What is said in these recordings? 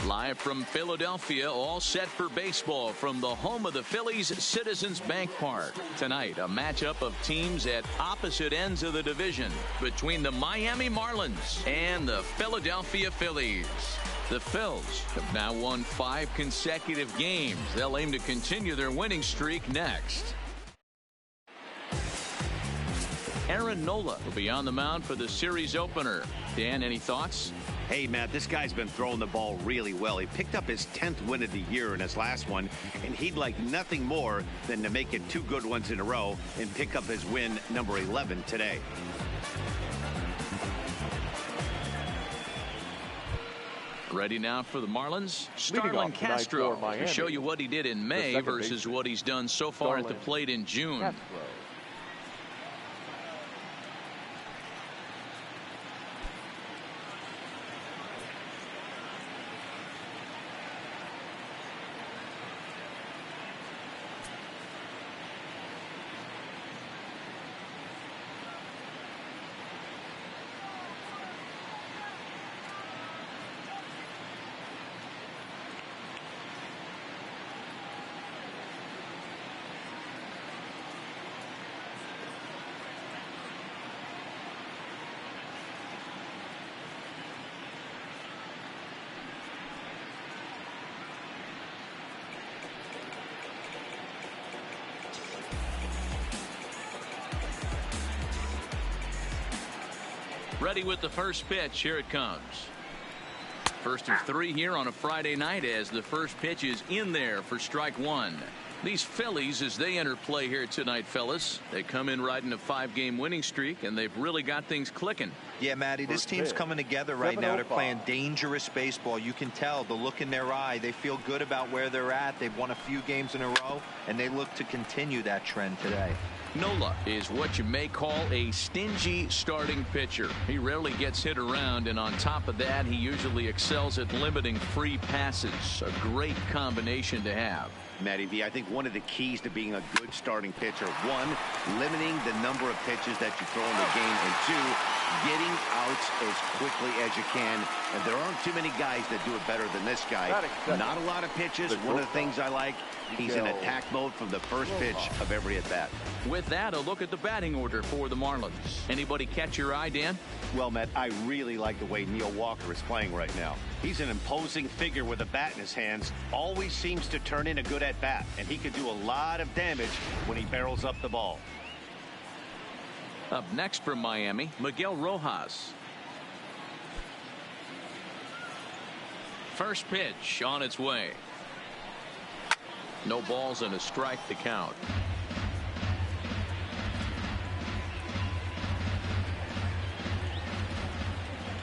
Live from Philadelphia, all set for baseball from the home of the Phillies, Citizens Bank Park. Tonight, a matchup of teams at opposite ends of the division between the Miami Marlins and the Philadelphia Phillies. The Phils have now won 5 consecutive games. They'll aim to continue their winning streak next. Aaron Nola will be on the mound for the series opener. Dan, any thoughts? Hey, Matt, this guy's been throwing the ball really well. He picked up his 10th win of the year in his last one, and he'd like nothing more than to make it 2 good ones in a row and pick up his win number 11 today. Ready now for the Marlins. Starlin Castro to show you what he did in May versus what he's done so far at the plate in June. Ready with the first pitch. Here it comes. First of 3 here on a Friday night as the first pitch is in there for strike 1. These Phillies, as they enter play here tonight, fellas, they come in riding a 5-game winning streak, and they've really got things clicking. Yeah, Matty, this team's coming together right now. They're playing dangerous baseball. You can tell the look in their eye. They feel good about where they're at. They've won a few games in a row, and they look to continue that trend today. Nola is what you may call a stingy starting pitcher. He rarely gets hit around, and on top of that, he usually excels at limiting free passes. A great combination to have. Matty V, I think one of the keys to being a good starting pitcher, 1, limiting the number of pitches that you throw in the game, and 2, getting outs as quickly as you can. And there aren't too many guys that do it better than this guy. Not a lot of pitches. One of the things I like, he's in attack mode from the first pitch of every at-bat. With that, a look at the batting order for the Marlins. Anybody catch your eye, Dan? Well, Matt, I really like the way Neil Walker is playing right now. He's an imposing figure with a bat in his hands. Always seems to turn in a good at-bat, and he could do a lot of damage when he barrels up the ball. Up next from Miami, Miguel Rojas. First pitch on its way. No balls and a strike to count.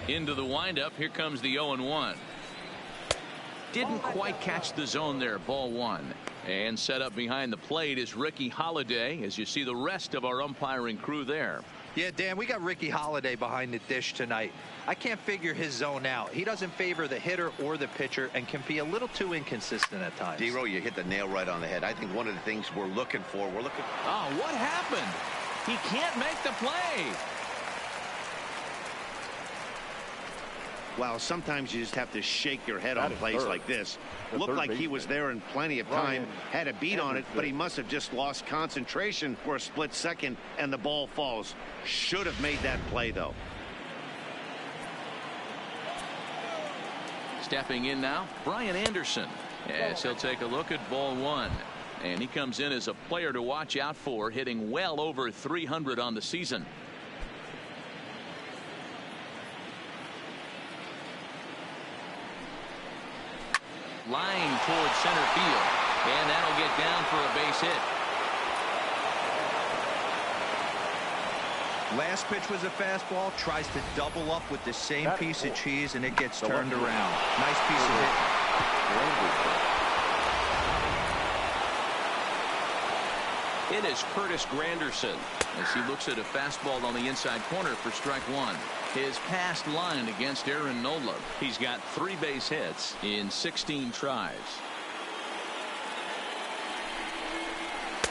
Into the windup. Here comes the 0-1. Didn't quite catch the zone there. Ball 1. And set up behind the plate is Ricky Holiday, as you see the rest of our umpiring crew there. Yeah, Dan, we got Ricky Holiday behind the dish tonight. I can't figure his zone out. He doesn't favor the hitter or the pitcher and can be a little too inconsistent at times. D-Row, you hit the nail right on the head. I think one of the things we're looking for, Oh, what happened? He can't make the play. Wow, sometimes you just have to shake your head on plays like this. Looked like he was there in plenty of time, had a beat on it, but he must have just lost concentration for a split second, and the ball falls. Should have made that play, though. Stepping in now, Brian Anderson, as he'll take a look at ball 1. And he comes in as a player to watch out for, hitting well over 300 on the season. Line towards center field, and that'll get down for a base hit. Last pitch was a fastball, tries to double up with the same piece of cheese, and it gets turned around. Nice piece of hit. It is Curtis Granderson as he looks at a fastball on the inside corner for strike 1. His past line against Aaron Nola. He's got 3 base hits in 16 tries.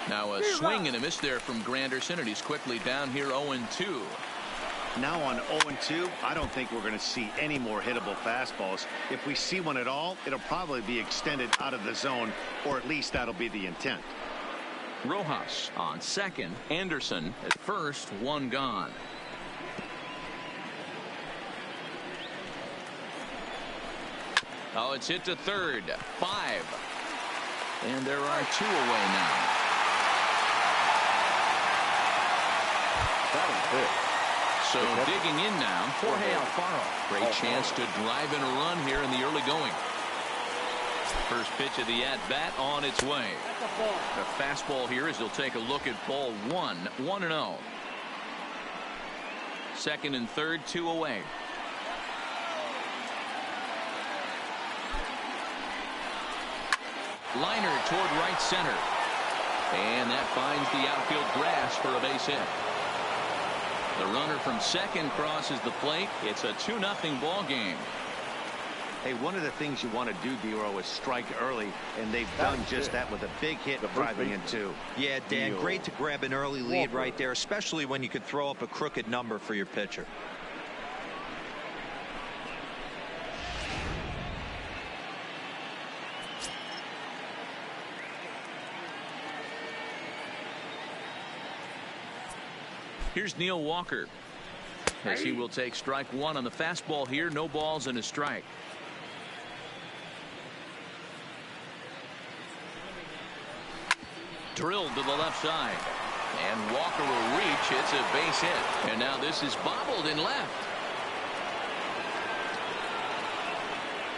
Now a swing and a miss there from Granderson, and he's quickly down here 0-2. Now on 0-2, I don't think we're going to see any more hittable fastballs. If we see one at all, it'll probably be extended out of the zone, or at least that'll be the intent. Rojas on second. Anderson at first. One gone. Oh, it's hit to third. 5. And there are 2 away now. So digging in now, Jorge Alfaro. Great chance to drive in a run here in the early going. First pitch of the at-bat on its way. The fastball here as he'll take a look at ball 1. 1-0. Second and third, 2 away. Liner toward right center. And that finds the outfield grass for a base hit. The runner from second crosses the plate. It's a 2-0 ball game. Hey, one of the things you want to do, Dero, is strike early, and they've done just that with a big hit driving in 2. Yeah, Dan, great to grab an early lead right there, especially when you could throw up a crooked number for your pitcher. Here's Neil Walker as he will take strike 1 on the fastball here. No balls and a strike. Drilled to the left side. And Walker will reach. It's a base hit. And now this is bobbled in left.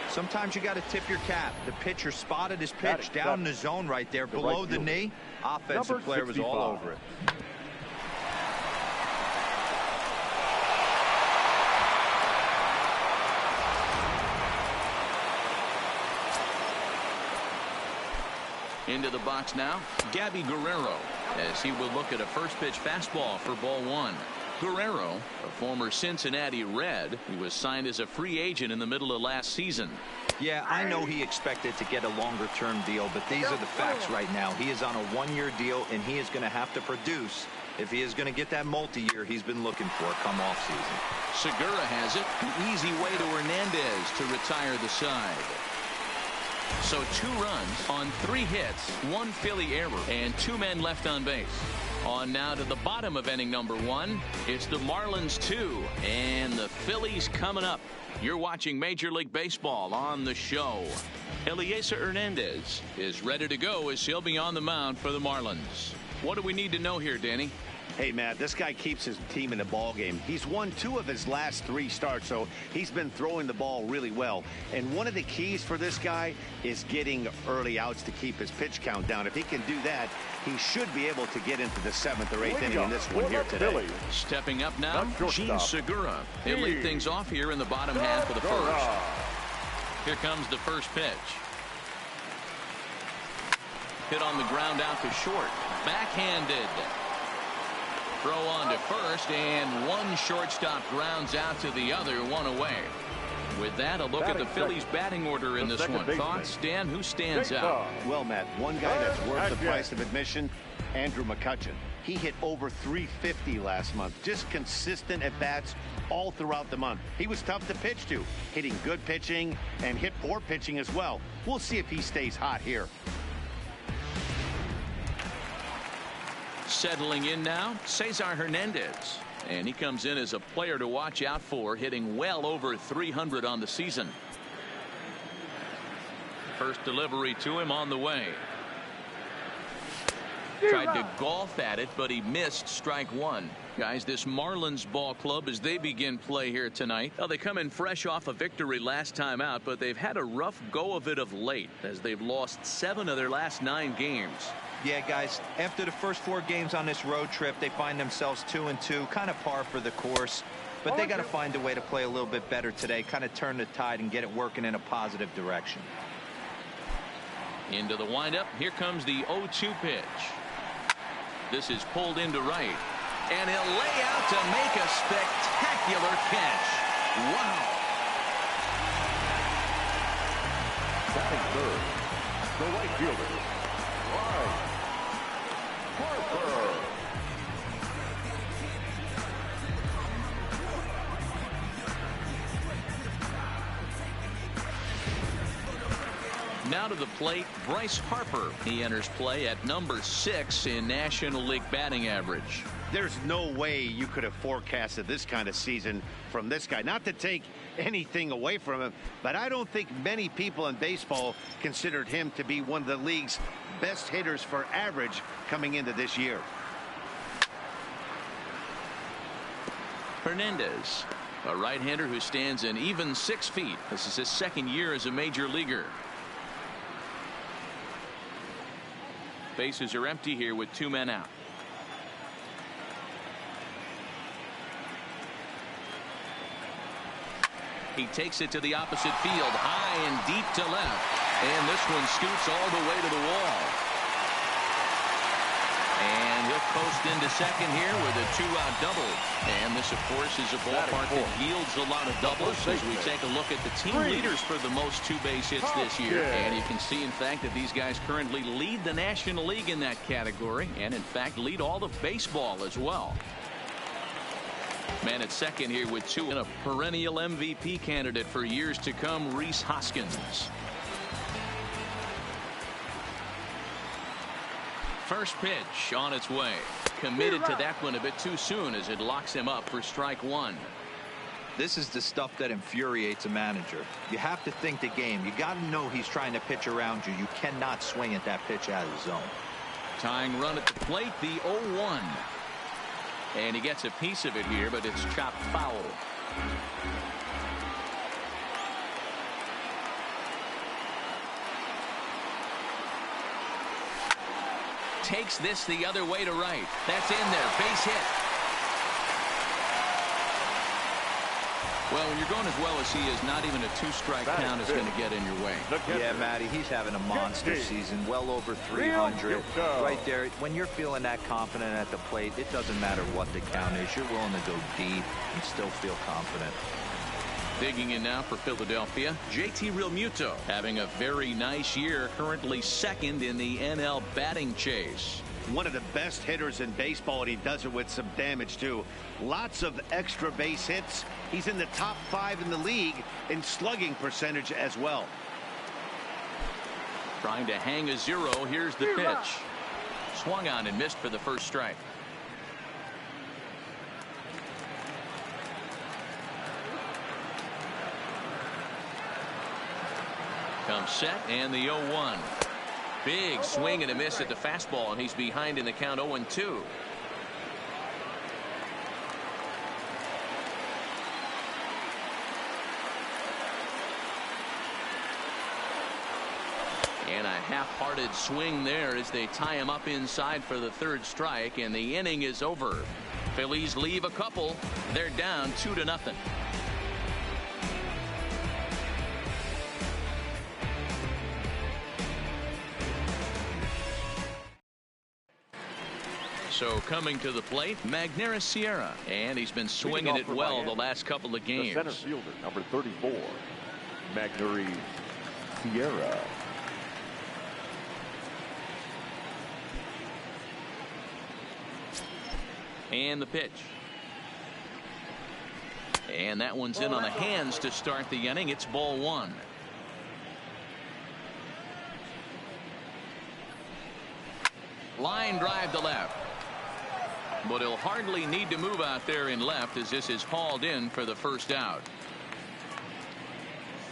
Sometimes you got to tip your cap. The pitcher spotted his pitch down in the zone right there below the knee. Offensive player was all over it. Into the box now, Gabby Guerrero, as he will look at a first pitch fastball for ball 1. Guerrero, a former Cincinnati Red, he was signed as a free agent in the middle of last season. Yeah, I know he expected to get a longer-term deal, but these are the facts right now. He is on a 1-year deal, and he is going to have to produce if he is going to get that multi-year he's been looking for come off season. Segura has it. An easy way to Hernandez to retire the side. So 2 runs on 3 hits, 1 Philly error, and 2 men left on base. On now to the bottom of inning number 1. It's the Marlins 2 and the Phillies coming up. You're watching Major League Baseball on the show. Elieser Hernandez is ready to go as he'll be on the mound for the Marlins. What do we need to know here, Danny? Hey, Matt, this guy keeps his team in the ball game. He's won 2 of his last 3 starts, so he's been throwing the ball really well. And one of the keys for this guy is getting early outs to keep his pitch count down. If he can do that, he should be able to get into the 7th or 8th inning in this one here today. Stepping up now, Gene Segura. He'll lead things off here in the bottom half of the first. Here comes the first pitch. Hit on the ground out to short. Backhanded. Throw on to first, and one shortstop grounds out to the other, 1 away. With that, a look at the Phillies batting order in this one. Thoughts, Dan? Who stands out? Well, Matt, one guy that's worth the price of admission, Andrew McCutchen. He hit over 350 last month. Just consistent at bats all throughout the month. He was tough to pitch to, hitting good pitching and hit poor pitching as well. We'll see if he stays hot here. Settling in now, Cesar Hernandez. And he comes in as a player to watch out for, hitting well over 300 on the season. First delivery to him on the way. Tried to golf at it, but he missed strike 1. Guys, this Marlins ball club, as they begin play here tonight, well, they come in fresh off a victory last time out, but they've had a rough go of it of late as they've lost 7 of their last 9 games. Yeah, guys, after the first 4 games on this road trip, they find themselves 2-2, kind of par for the course. But they got to find a way to play a little bit better today, kind of turn the tide and get it working in a positive direction. Into the windup. Here comes the 0-2 pitch. This is pulled into right. And he'll lay out to make a spectacular catch. Wow. Batting third, the right fielder, Harper. Now to the plate, Bryce Harper. He enters play at number 6 in National League batting average. There's no way you could have forecasted this kind of season from this guy. Not to take anything away from him, but I don't think many people in baseball considered him to be one of the league's best hitters for average coming into this year. Hernandez, a right-hander who stands an even 6 feet. This is his second year as a major leaguer. Bases are empty here with 2 men out. He takes it to the opposite field, high and deep to left. And this one scoots all the way to the wall. And he'll post into second here with a 2-out double. And this, of course, is a ballpark that yields a lot of doubles as we take a look at the team leaders for the most 2 base hits this year. And you can see, in fact, that these guys currently lead the National League in that category and, in fact, lead all of baseball as well. Man at second here with 2, and a perennial MVP candidate for years to come, Rhys Hoskins. First pitch on its way. Committed to that one a bit too soon as it locks him up for strike 1. This is the stuff that infuriates a manager. You have to think the game. You got to know he's trying to pitch around you. You cannot swing at that pitch out of the zone. Tying run at the plate, the 0-1. And he gets a piece of it here, but it's chopped foul. Takes this the other way to right. That's in there. Base hit. Well, when you're going as well as he is, not even a 2-strike count is going to get in your way. Yeah, Matty, he's having a monster season, well over 300. Right there, when you're feeling that confident at the plate, it doesn't matter what the count is. You're willing to go deep and still feel confident. Digging in now for Philadelphia, JT Realmuto having a very nice year, currently second in the NL batting chase. One of the best hitters in baseball, and he does it with some damage too. Lots of extra base hits. He's in the top 5 in the league in slugging percentage as well. Trying to hang a 0. Here's the pitch. Swung on and missed for the first strike. Comes set and the 0-1. Big swing and a miss at the fastball, and he's behind in the count 0-2. And a half-hearted swing there as they tie him up inside for the 3rd strike, and the inning is over. Phillies leave a couple. They're down 2-0. So coming to the plate, Magneuris Sierra, and he's been swinging it well the last couple of games. The center fielder, number 34, Magneuris Sierra. And the pitch. And that one's in on the hands to start the inning. It's ball 1. Line drive to left. But he'll hardly need to move out there in left as this is hauled in for the first out.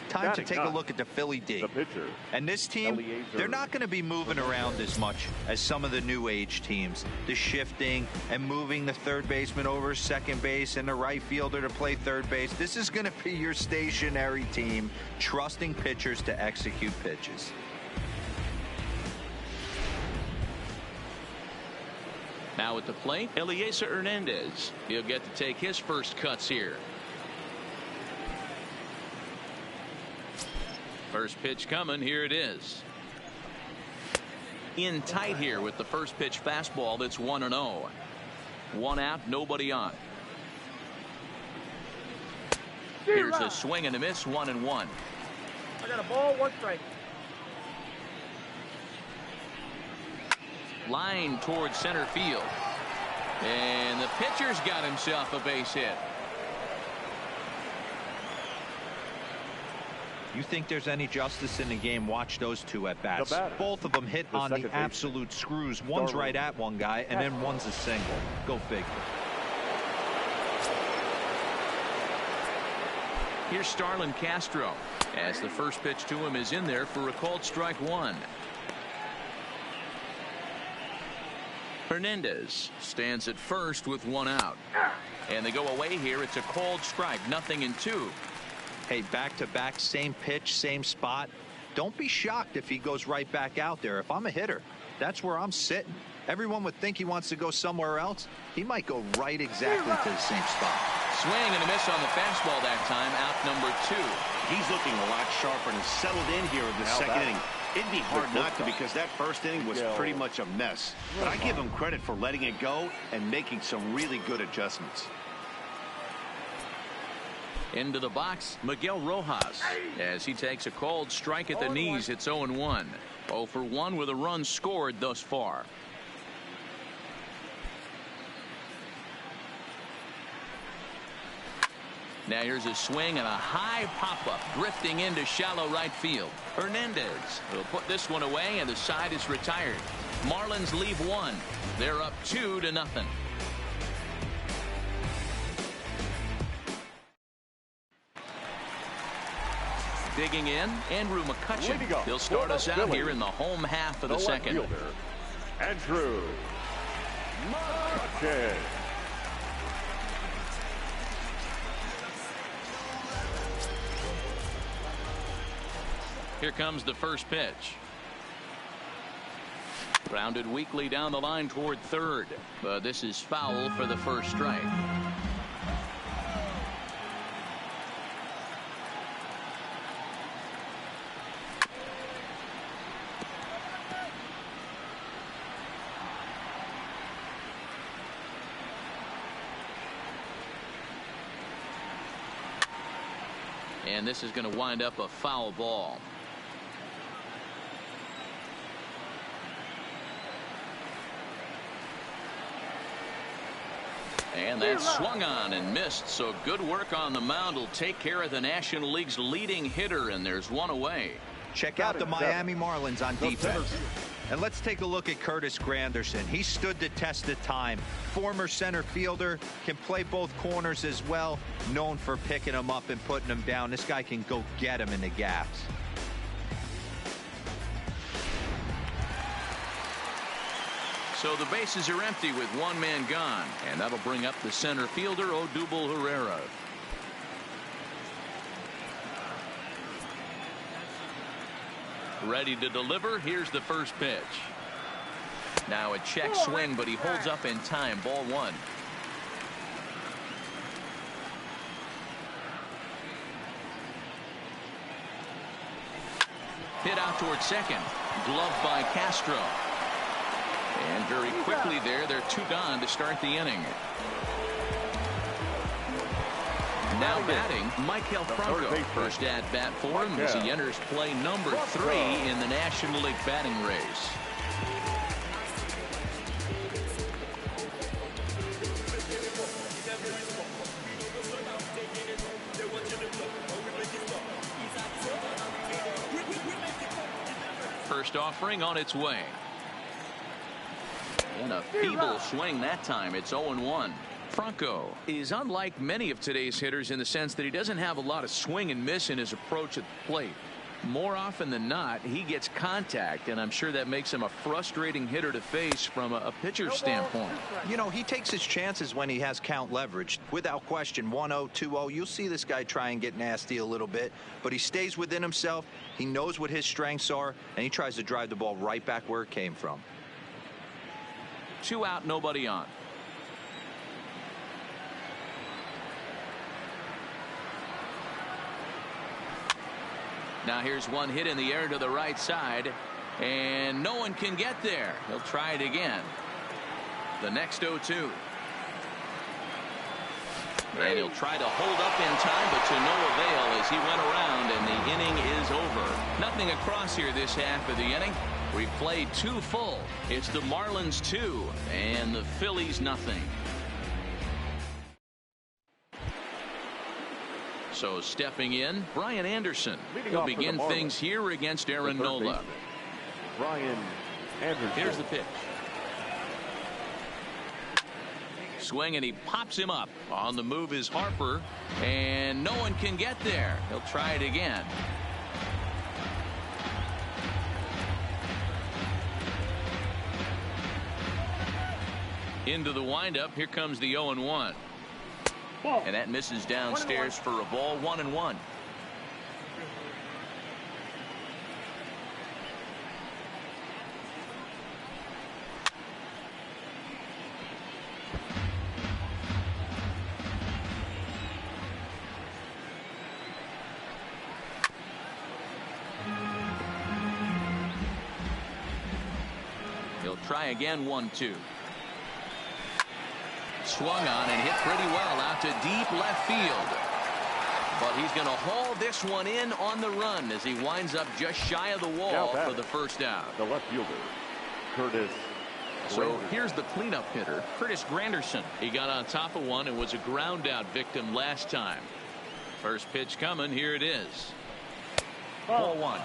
Time to take a look at the Philly D. The pitcher. And this team, they're not going to be moving around as much as some of the new age teams. The shifting and moving the third baseman over second base and the right fielder to play third base. This is going to be your stationary team, trusting pitchers to execute pitches. Now at the plate, Elieser Hernandez. He'll get to take his first cuts here. First pitch coming. Here it is. In tight here with the first pitch fastball. That's 1-0. 1 out, nobody on. Here's a swing and a miss. 1-1. I got a ball, 1 strike. Line towards center field. And the pitcher's got himself a base hit. You think there's any justice in the game? Watch those two at bats. Both of them hit on the absolute screws. One's right at one guy, and then one's a single. Go figure. Here's Starlin Castro, as the first pitch to him is in there for a called strike one. Hernandez stands at first with one out. And they go away here. It's a called strike, 0-2. Hey, back-to-back, same pitch, same spot. Don't be shocked if he goes right back out there. If I'm a hitter, that's where I'm sitting. Everyone would think he wants to go somewhere else. He might go right exactly to the same spot. Swing and a miss on the fastball that time, out number 2. He's looking a lot sharper and has settled in here in the second inning. It'd be hard not to, because that first inning was pretty much a mess. But I give him credit for letting it go and making some really good adjustments. Into the box, Miguel Rojas, as he takes a called strike at the knees. It's 0-1. 0 for 1 with a run scored thus far. Now here's a swing and a high pop-up drifting into shallow right field. Hernandez will put this one away, and the side is retired. Marlins leave one. They're up 2-0. Digging in, Andrew McCutchen. He'll start us out here in the home half of the second. Andrew McCutchen. Here comes the first pitch. Grounded weakly down the line toward third, but this is foul for the first strike. And this is going to wind up a foul ball. And that's swung on and missed, so good work on the mound will take care of the National League's leading hitter, and there's one away. Check out the Miami Marlins on defense. And let's take a look at Curtis Granderson. He stood the test of time. Former center fielder, can play both corners as well. Known for picking them up and putting them down. This guy can go get them in the gaps. So the bases are empty with one man gone, and that'll bring up the center fielder, Odubel Herrera. Ready to deliver. Here's the first pitch. Now a check swing, but he holds up in time. Ball one. Hit out towards second. Gloved by Castro. And very quickly there, they're 2 gone to start the inning. Now batting, Michael Franco. First at bat for him as he enters play number 3 in the National League batting race. First offering on its way. And a feeble swing that time. It's 0-1. Franco is unlike many of today's hitters in the sense that he doesn't have a lot of swing and miss in his approach at the plate. More often than not, he gets contact, and I'm sure that makes him a frustrating hitter to face from a pitcher's standpoint. You know, he takes his chances when he has count leverage. Without question, 1-0, 2-0, you'll see this guy try and get nasty a little bit, but he stays within himself. He knows what his strengths are, and he tries to drive the ball right back where it came from. 2 out, nobody on. Now here's one hit in the air to the right side, and no one can get there. He'll try it again. The next 0-2. And he'll try to hold up in time, but to no avail as he went around, and the inning is over. Nothing across here this half of the inning. We've played 2 full. It's the Marlins 2 and the Phillies nothing. So stepping in, Brian Anderson. Leading He'll off for the begin Marlins, things here against Aaron the third Nola. baseman, Brian Anderson. Here's the pitch. Swing, and he pops him up. On the move is Harper, and no one can get there. He'll try it again. Into the windup. Here comes the 0-1. And that misses downstairs for a ball. 1-1. He'll try again. 1-2. Swung on and hit pretty well out to deep left field. But he's going to haul this one in on the run as he winds up just shy of the wall for the first out. The left fielder, Curtis. So here's the cleanup hitter, Curtis Granderson. He got on top of one and was a ground out victim last time. First pitch coming. Here it is. Ball 1.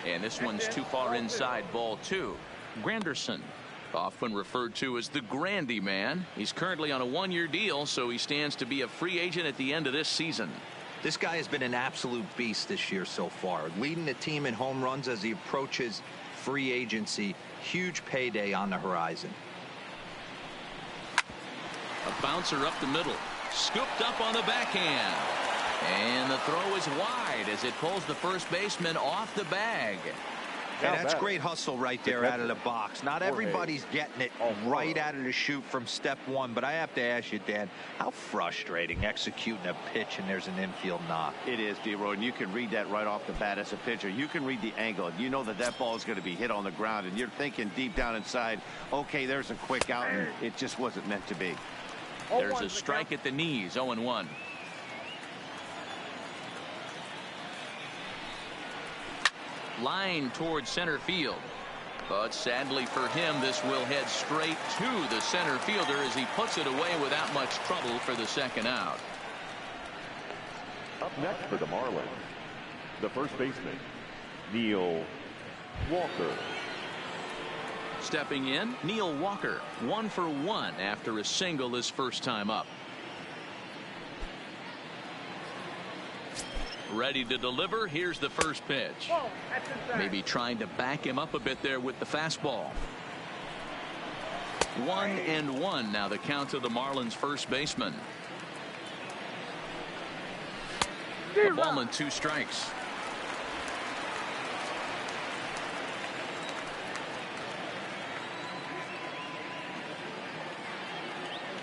And this one's too far inside. Ball 2. Granderson, often referred to as the Grandy Man. He's currently on a one-year deal, so he stands to be a free agent at the end of this season. This guy has been an absolute beast this year so far, leading the team in home runs as he approaches free agency. Huge payday on the horizon. A bouncer up the middle, scooped up on the backhand, and the throw is wide as it pulls the first baseman off the bag. And that's great hustle right there out of the box. Not everybody's getting it right out of the chute from step one, but I have to ask you, Dan, how frustrating executing a pitch and there's an infield knock. It is, D-Roy, and you can read that right off the bat as a pitcher. You can read the angle. You know that that ball is going to be hit on the ground, and you're thinking deep down inside, okay, there's a quick out, and it just wasn't meant to be. There's a strike at the knees. 0-1. Line towards center field, but sadly for him, this will head straight to the center fielder as he puts it away without much trouble for the second out. Up next for the Marlins, the first baseman, Neil Walker. Stepping in, Neil Walker, 1 for 1 after a single his first time up. Ready to deliver. Here's the first pitch. Maybe trying to back him up a bit there with the fastball. 1-1 now the count to the Marlins first baseman. The ball and 2 strikes.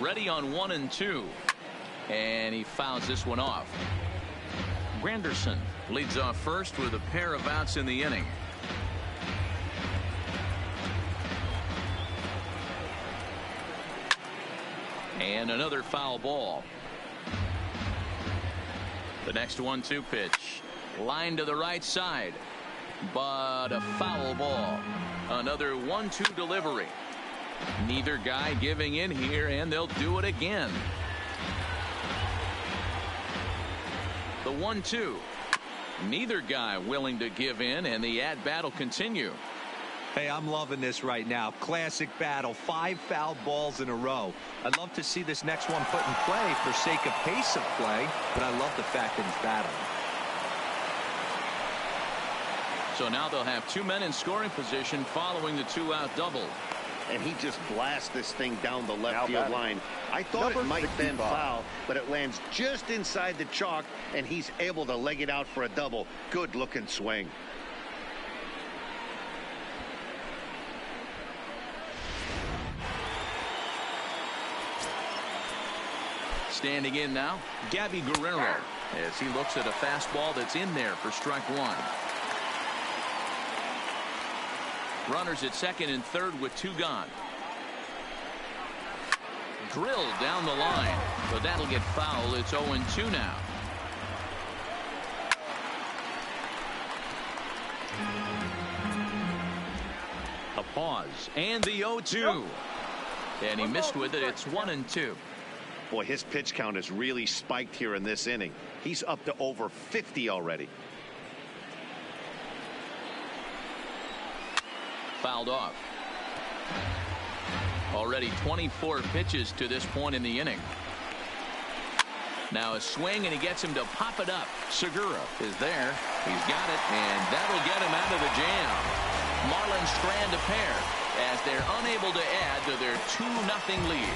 Ready on 1 and 2, and he fouls this one off. Granderson leads off first with a pair of outs in the inning. And another foul ball. The next 1-2 pitch. Line to the right side. But a foul ball. Another 1-2 delivery. Neither guy giving in here, and they'll do it again. The 1-2. Neither guy willing to give in, and the at-bat will continue. Hey, I'm loving this right now. Classic battle. 5 foul balls in a row. I'd love to see this next one put in play for sake of pace of play, but I love the fact that he's battling. So now they'll have 2 men in scoring position following the 2-out double. And he just blasts this thing down the left field line. I thought it might have been foul, but it lands just inside the chalk, and he's able to leg it out for a double. Good looking swing. Standing in now, Gabby Guerrero, as he looks at a fastball that's in there for strike 1. Runners at second and third with 2 gone. drilled down the line, but that'll get foul. It's 0-2 now. A pause and the 0-2, and he missed with it. It's 1-2. Boy, his pitch count has really spiked here in this inning. He's up to over 50 already. Fouled off. Already 24 pitches to this point in the inning. Now a swing, and he gets him to pop it up. Segura is there. He's got it, and that'll get him out of the jam. Marlins strand a pair as they're unable to add to their 2-0 lead.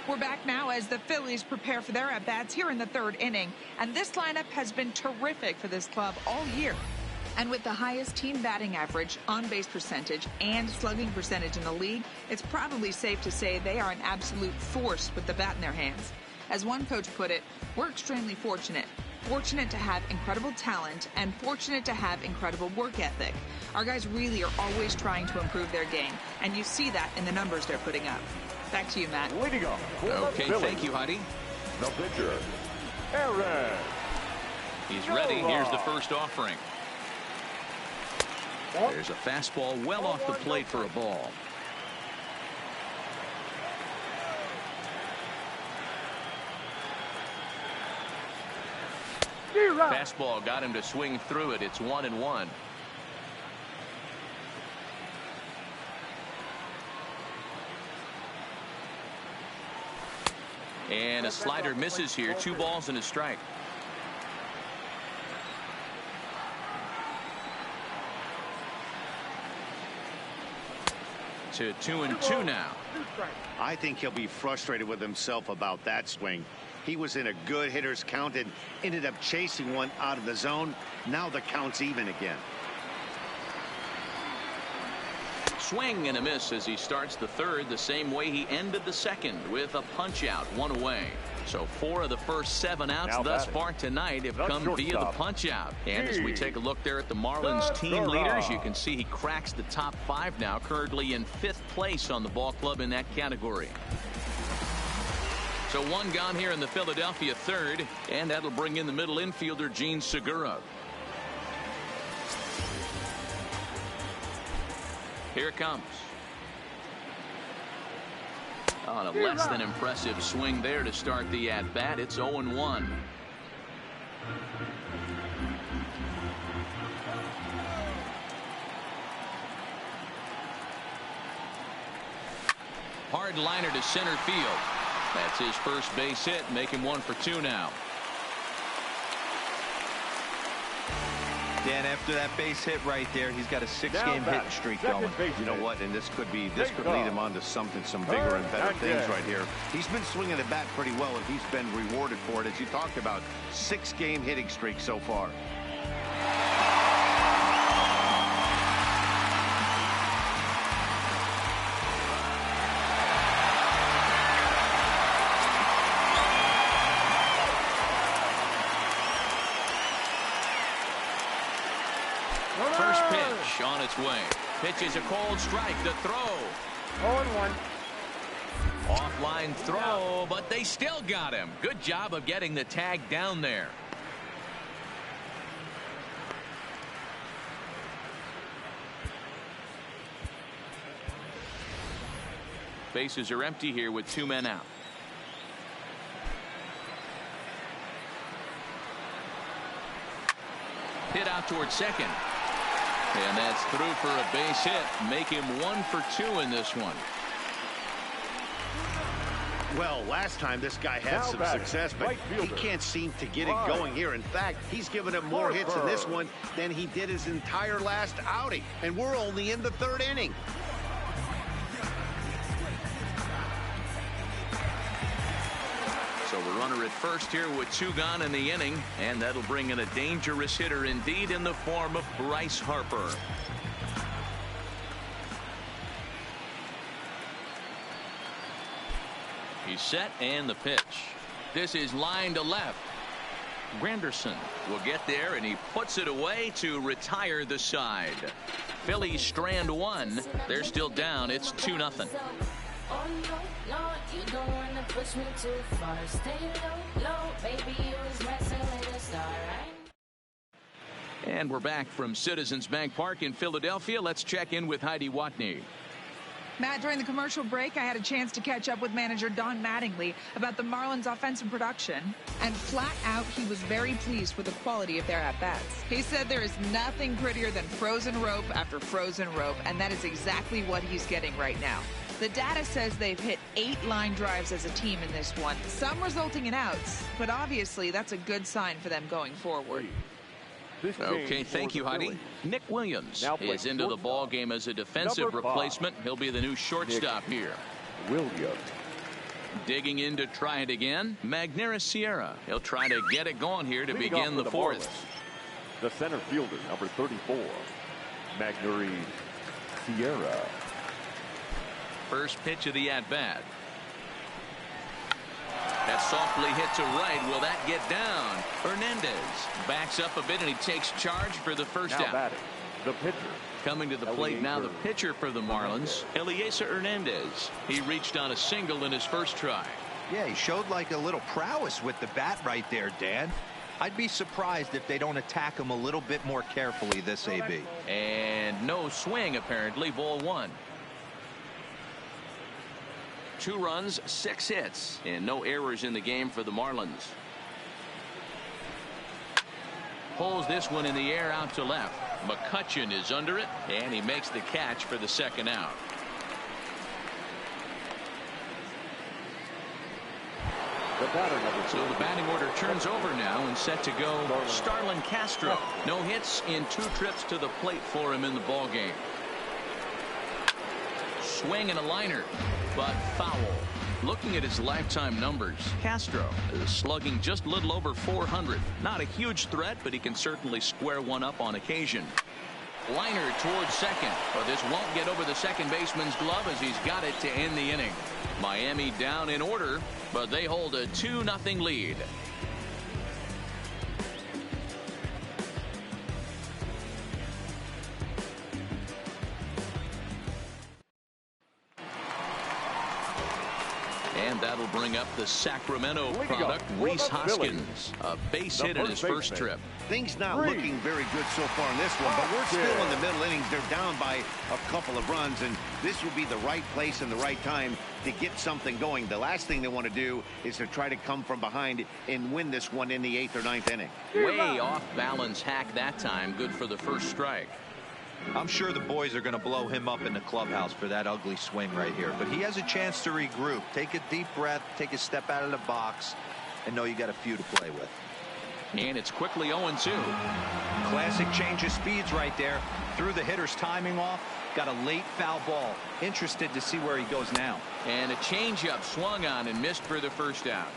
We're back now as the Phillies prepare for their at-bats here in the third inning. And this lineup has been terrific for this club all year. And with the highest team batting average, on-base percentage, and slugging percentage in the league, it's probably safe to say they are an absolute force with the bat in their hands. As one coach put it, we're extremely fortunate. Fortunate to have incredible talent and fortunate to have incredible work ethic. Our guys really are always trying to improve their game, and you see that in the numbers they're putting up. Back to you, Matt. Leading off. Okay, thank you, Heidi. The pitcher, Aaron. He's ready. Here's the first offering. There's a fastball well off the plate for a ball. Fastball got him to swing through it. It's 1-1. And a slider misses here. 2 balls and a strike. To 2-2 now. I think he'll be frustrated with himself about that swing. He was in a good hitter's count and ended up chasing one out of the zone. Now the count's even again. Swing and a miss as he starts the third the same way he ended the second, with a punch out, 1 away. So 4 of the first 7 outs thus far tonight have come via the punch out. And as we take a look there at the Marlins team leaders, you can see he cracks the top 5 now, currently in 5th place on the ball club in that category. So 1 gone here in the Philadelphia third, and that'll bring in the middle infielder Gene Segura. Here it comes. On a less than impressive swing there to start the at-bat. It's 0-1. Hard liner to center field. That's his first base hit, making 1 for 2 now. Dan, after that base hit right there, he's got a 6-game hitting streak going. You know what? And this could lead him on to some bigger and better things right here. He's been swinging the bat pretty well, and he's been rewarded for it. As you talked about, 6-game hitting streak so far. First pitch on its way. Pitch is a cold strike. The throw. 0-1. Offline throw, but they still got him. Good job of getting the tag down there. Bases are empty here with 2 men out. Hit out towards second. And that's through for a base hit. Make him 1 for 2 in this one. Well, last time this guy had some success, but he can't seem to get it going here. In fact, he's given up more hits in this one than he did his entire last outing. And we're only in the 3rd inning. So the runner at first here with 2 gone in the inning, and that'll bring in a dangerous hitter indeed in the form of Bryce Harper. He's set, and the pitch. This is line to left. Granderson will get there, and he puts it away to retire the side. Phillies strand one. They're still down. It's 2-0. And we're back from Citizens Bank Park in Philadelphia. Let's check in with Heidi Watney. Matt, during the commercial break, I had a chance to catch up with manager Don Mattingly about the Marlins' offensive production, and flat out, he was very pleased with the quality of their at-bats. He said there is nothing prettier than frozen rope after frozen rope, and that is exactly what he's getting right now. The data says they've hit 8 line drives as a team in this one, some resulting in outs, but obviously that's a good sign for them going forward. Okay, thank you, Heidi. Nick Williams is into the ball game as a defensive replacement. He'll be the new shortstop here. Williams. Digging in to try it again, Magneuris Sierra. He'll try to get it going here to begin the fourth. The center fielder, number 34, Magneuris Sierra. First pitch of the at-bat. That softly hit to right. Will that get down? Hernandez backs up a bit, and he takes charge for the first out. Batting, the pitcher. Coming to the plate now, the pitcher for the Marlins, Elieser Hernandez. He reached on a single in his first try. Yeah, he showed like a little prowess with the bat right there, Dan. I'd be surprised if they don't attack him a little bit more carefully this AB. And no swing, apparently. Ball 1. 2 runs, 6 hits, and no errors in the game for the Marlins. Pulls this one in the air out to left. McCutchen is under it, and he makes the catch for the second out. So the batting order turns over now and set to go Starlin Castro. No hits in 2 trips to the plate for him in the ball game. Swing and a liner, but foul. Looking at his lifetime numbers, Castro is slugging just a little over 400. Not a huge threat, but he can certainly square one up on occasion. Liner towards second, but this won't get over the second baseman's glove as he's got it to end the inning. Miami down in order, but they hold a 2-0 lead. And that'll bring up the Sacramento product, Rhys Hoskins. A base hit in his first trip. Things not looking very good so far in this one, but we're still in the middle innings. They're down by a couple of runs, and this will be the right place and the right time to get something going. The last thing they want to do is to try to come from behind and win this one in the 8th or 9th inning. Way off balance hack that time. Good for the first strike. I'm sure the boys are going to blow him up in the clubhouse for that ugly swing right here, but he has a chance to regroup, take a deep breath, take a step out of the box, and know you got a few to play with. And it's quickly 0-2. Classic change of speeds right there. Threw the hitter's timing off, got a late foul ball. Interested to see where he goes now. And a changeup swung on and missed for the first out.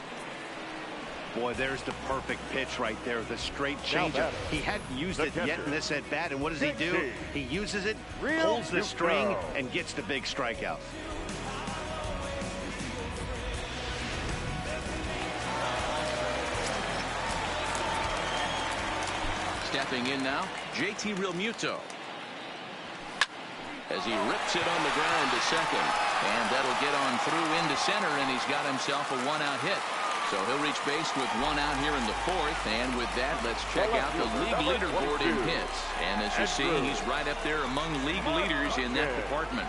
Boy, there's the perfect pitch right there, the straight changeup. He hadn't used it yet in this at bat, and what does he do? He uses it, pulls the string, and gets the big strikeout. Stepping in now, JT Realmuto. As he rips it on the ground to second, and that'll get on through into center, and he's got himself a 1-out hit. So he'll reach base with 1 out here in the 4th, and with that, let's check out the league leaderboard in hits. And as you see, he's right up there among league leaders in that department.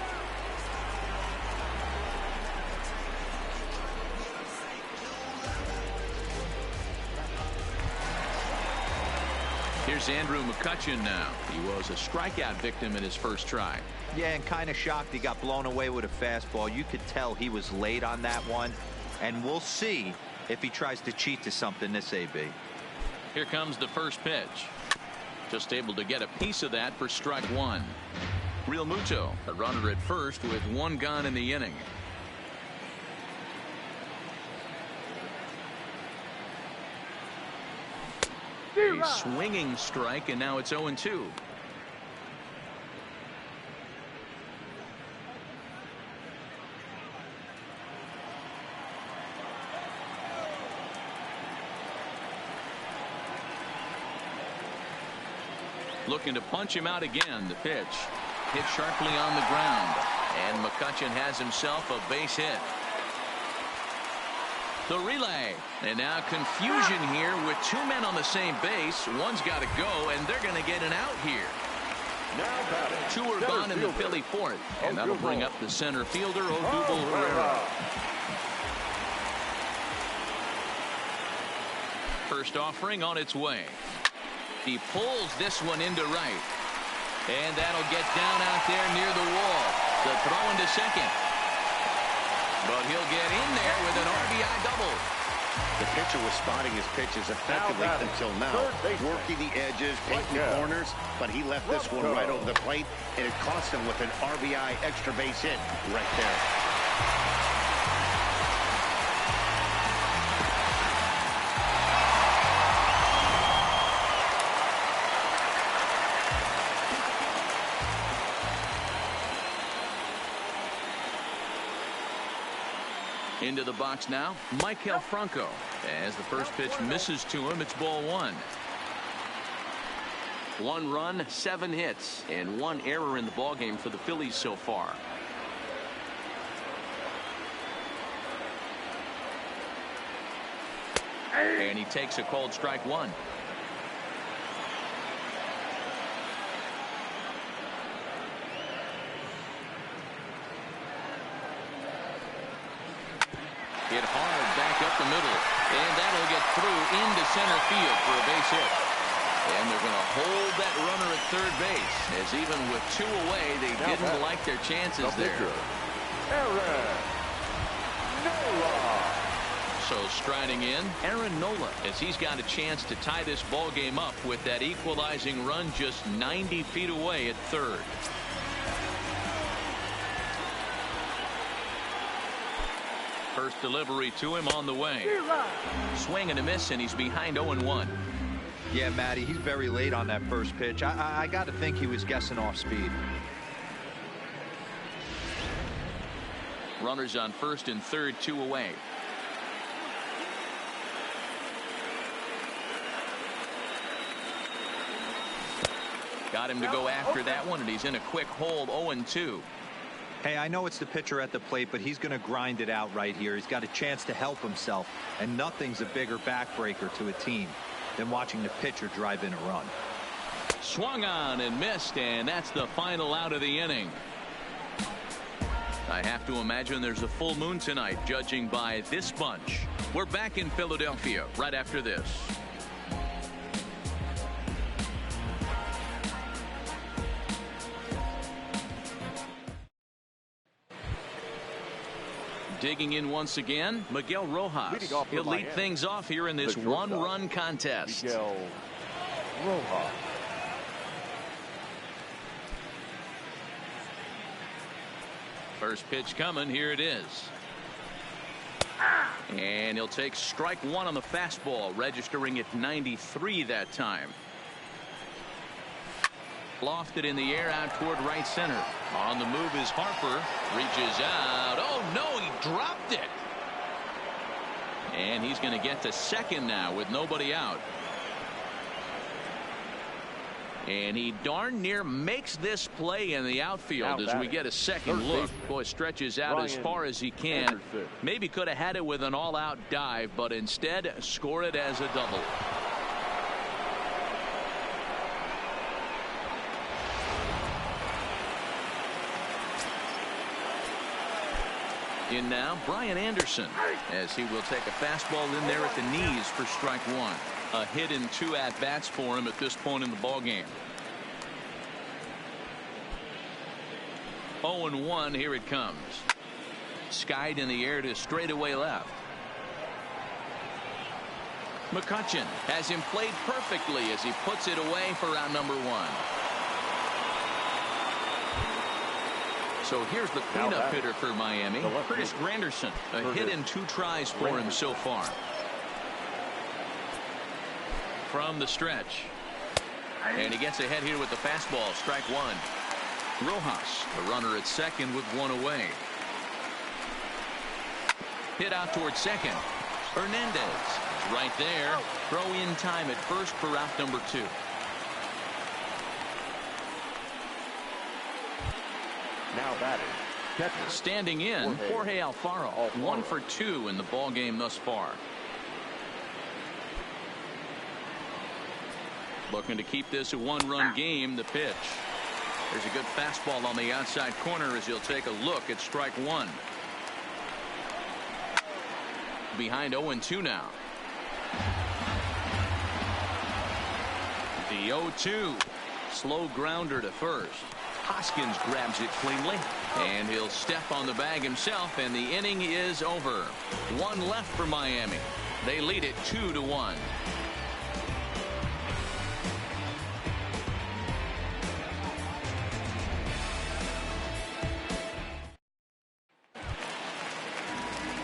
Here's Andrew McCutchen now. He was a strikeout victim in his first try. Yeah, and kind of shocked he got blown away with a fastball. You could tell he was late on that one, and we'll see if he tries to cheat to something this AB. Here comes the first pitch. Just able to get a piece of that for strike 1. Realmuto, a runner at first with 1 gone in the inning. A swinging strike, and now it's 0-2. looking to punch him out again. The pitch hit sharply on the ground, and McCutchen has himself a base hit. The relay, and now confusion here with two men on the same base. One's got to go, and they're going to get an out here. Two are gone in the Philly fourth, and that'll bring up the center fielder, Odubel Herrera. First offering on its way. He pulls this one into right, and that'll get down out there near the wall. The throw into second, but he'll get in there with an RBI double. The pitcher was spotting his pitches effectively until now, working the edges, taking corners, but he left this one right over the plate, and it cost him with an RBI extra base hit right there. Into the box now, Michael Franco. As the first pitch misses to him, it's ball one. 1 run, 7 hits, and 1 error in the ballgame for the Phillies so far. And he takes a called strike one. Hit hard back up the middle, and that'll get through into center field for a base hit. And they're going to hold that runner at third base, as even with 2 away, they didn't like their chances there. So striding in, Aaron Nola, as he's got a chance to tie this ball game up with that equalizing run just 90 feet away at third. First delivery to him on the way. Swing and a miss, and he's behind 0-1. Yeah, Matty, he's very late on that first pitch. I got to think he was guessing off speed. Runners on first and third, 2 away. Got him to go after that one, and he's in a quick hold, 0-2. Hey, I know it's the pitcher at the plate, but he's going to grind it out right here. He's got a chance to help himself, and nothing's a bigger backbreaker to a team than watching the pitcher drive in a run. Swung on and missed, and that's the final out of the inning. I have to imagine there's a full moon tonight, judging by this bunch. We're back in Philadelphia right after this. Digging in once again, Miguel Rojas. He'll lead things off here in this one-run contest. Miguel Rojas. First pitch coming. Here it is. And he'll take strike one on the fastball, registering at 93 that time. Lofted in the air out toward right center. On the move is Harper. Reaches out. Oh, no, he dropped it. And he's going to get to second now with nobody out. And he darn near makes this play in the outfield as we get a second look. Boy, stretches out as far as he can. Maybe could have had it with an all-out dive, but instead score it as a double. In now, Brian Anderson, as he will take a fastball in there at the knees for strike one. A hit in 2 at-bats for him at this point in the ballgame. 0-1, here it comes. Skied in the air to straightaway left. McCutchen has him played perfectly as he puts it away for out number 1. So here's the cleanup hitter for Miami, Curtis Granderson. A hit in 2 tries for him so far. From the stretch. And he gets ahead here with the fastball, strike one. Rojas, the runner at second with 1 away. Hit out towards second. Hernandez right there. Throw in time at first for out number 2. Now batting, catcher. Standing in, Jorge Alfaro, 1 for 2 in the ball game thus far. Looking to keep this a one-run game. The pitch. There's a good fastball on the outside corner as he'll take a look at strike one. Behind 0-2 now. The 0-2. Slow grounder to first. Hoskins grabs it cleanly, and he'll step on the bag himself, and the inning is over. One left for Miami. They lead it 2-1.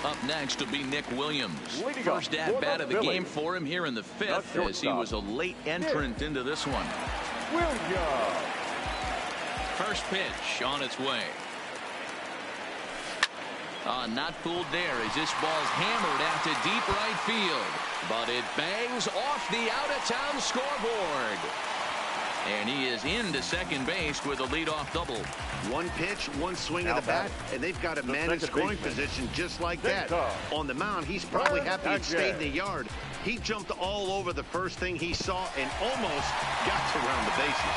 Up next will be Nick Williams. First at bat of the game for him here in the fifth, as he was a late entrant into this one. Williams. First pitch on its way. Not fooled there as this ball's hammered out to deep right field. But it bangs off the out-of-town scoreboard. And he is into second base with a leadoff double. One pitch, one swing of the bat, and they've got a man in scoring position just like that. On the mound, he's probably happy it stayed in the yard. He jumped all over the first thing he saw and almost got to round the bases.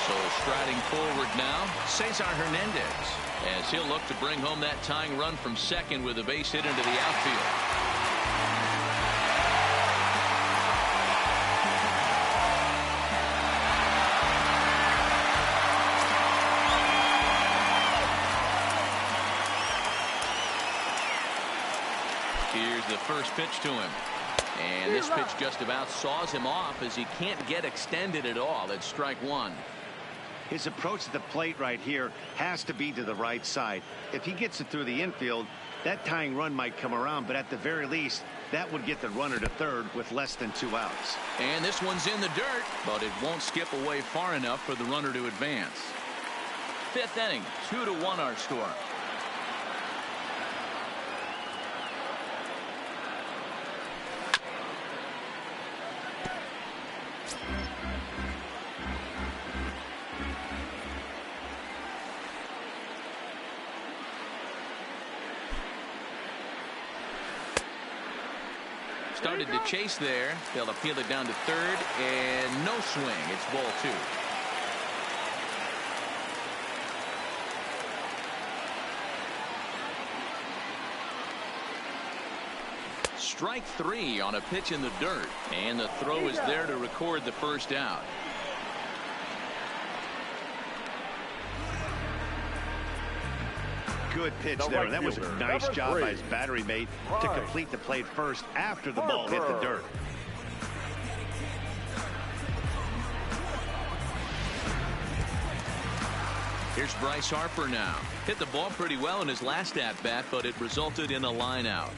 So striding forward now, Cesar Hernandez, as he'll look to bring home that tying run from second with a base hit into the outfield. Here's the first pitch to him. And this pitch just about saws him off as he can't get extended at all. It's strike one. His approach to the plate right here has to be to the right side. If he gets it through the infield, that tying run might come around, but at the very least, that would get the runner to third with less than 2 outs. And this one's in the dirt, but it won't skip away far enough for the runner to advance. Fifth inning, 2-1 our score. Started to chase there. They'll appeal it down to third, and no swing. It's ball 2. Strike 3 on a pitch in the dirt, and the throw is there to record the first out. Good pitch there, and that was a nice job by his battery mate to complete the play first after the ball hit the dirt. Here's Bryce Harper now. Hit the ball pretty well in his last at-bat, but it resulted in a line out.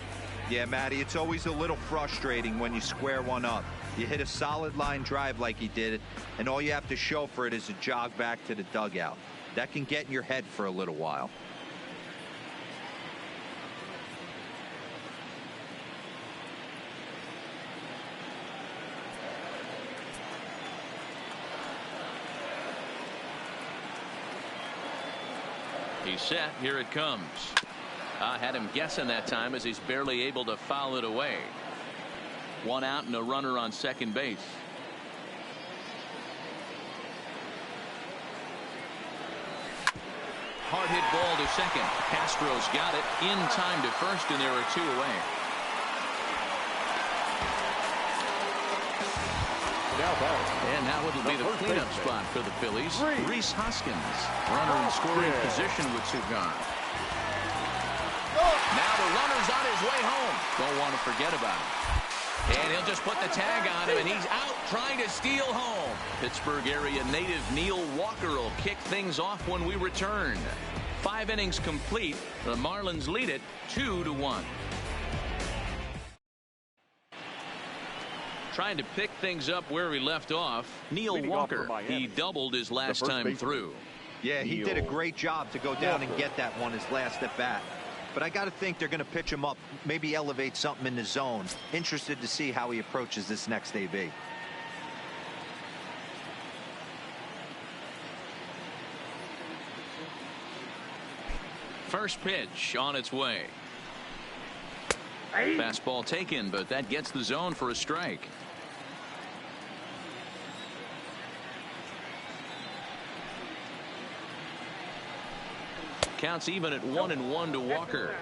Yeah, Matty, it's always a little frustrating when you square one up. You hit a solid line drive like he did, and all you have to show for it is a jog back to the dugout. That can get in your head for a little while. He's set. Here it comes. Had him guessing that time as he's barely able to foul it away. 1 out and a runner on second base. Hard hit ball to second. Castro's got it in time to first, and there are 2 away. And now it'll be the cleanup spot for the Phillies. Rhys Hoskins, runner in scoring position with 2 gone. Now the runner's on his way home. Don't want to forget about him. And he'll just put the tag on him, and he's out trying to steal home. Pittsburgh area native Neil Walker will kick things off when we return. 5 innings complete. The Marlins lead it 2-1. Trying to pick things up where he left off. Neil Walker, he doubled his last time through. Yeah, he did a great job to go down and get that one his last at bat. But I got to think they're going to pitch him up, maybe elevate something in the zone. Interested to see how he approaches this next AB. First pitch on its way. Fastball taken, but that gets the zone for a strike. Counts even at 1-1 to Walker.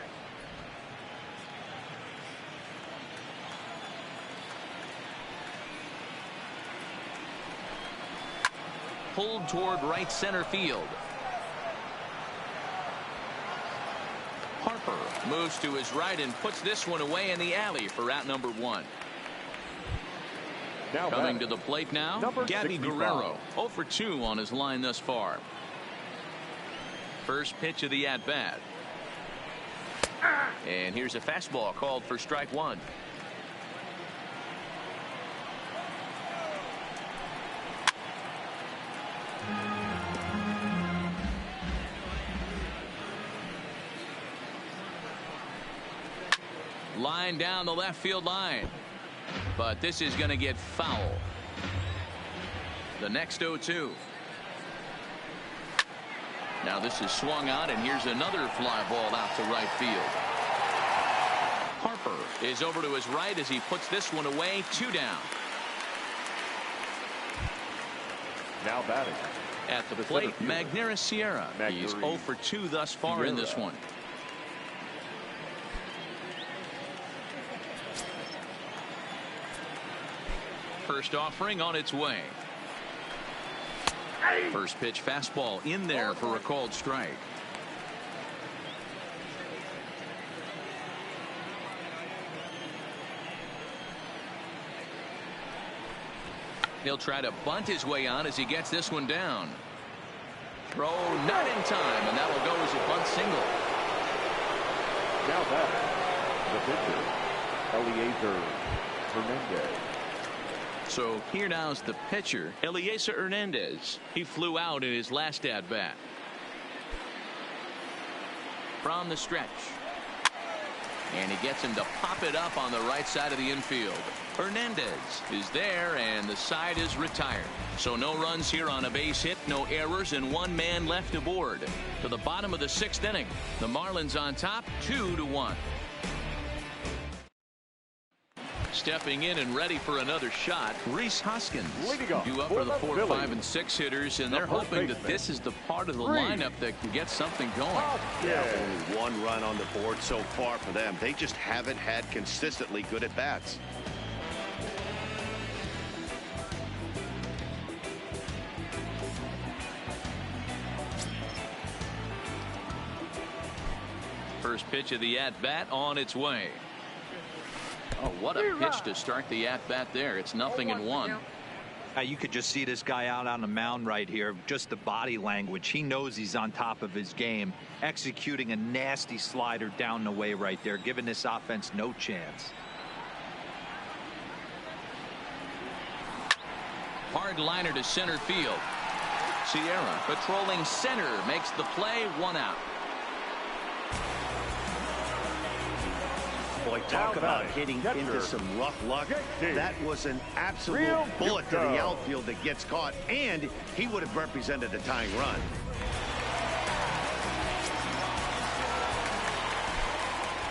Pulled toward right center field. Harper moves to his right and puts this one away in the alley for out number 1. Now coming to the plate now, Gabby 65. Guerrero, 0 for 2 on his line thus far. First pitch of the at-bat. And here's a fastball called for strike 1. Line down the left field line, but this is going to get foul. The next 0-2. Now this is swung on, and here's another fly ball out to right field. Harper is over to his right as he puts this one away. 2 down. Now batting. At the plate, Magneuris Sierra. He's 0 for 2 thus far in this one. First offering on its way. First pitch fastball in there for a called strike. He'll try to bunt his way on as he gets this one down. Throw not in time, and that will go as a bunt single. Now batting, the pitcher, Eliezer Hernandez. So here now's the pitcher, Eliezer Hernandez. He flew out in his last at-bat. From the stretch. And he gets him to pop it up on the right side of the infield. Hernandez is there, and the side is retired. So no runs here on a base hit, no errors, and 1 man left aboard. To the bottom of the 6th inning, the Marlins on top, 2-1. Stepping in and ready for another shot, Rhys Hoskins. Due up for the 4, 5, and 6 hitters, and they're hoping that this is the part of the lineup that can get something going. Yeah, only 1 run on the board so far for them. They just haven't had consistently good at bats. First pitch of the at-bat on its way. Oh, what a pitch to start the at-bat there. It's 0-1. You could just see this guy out on the mound right here. Just the body language. He knows he's on top of his game. Executing a nasty slider down the way right there, giving this offense no chance. Hard liner to center field. Sierra patrolling center makes the play. 1 out. Boy, talk about hitting into some rough luck. That was an absolute bullet to the outfield that gets caught, and he would have represented a tying run.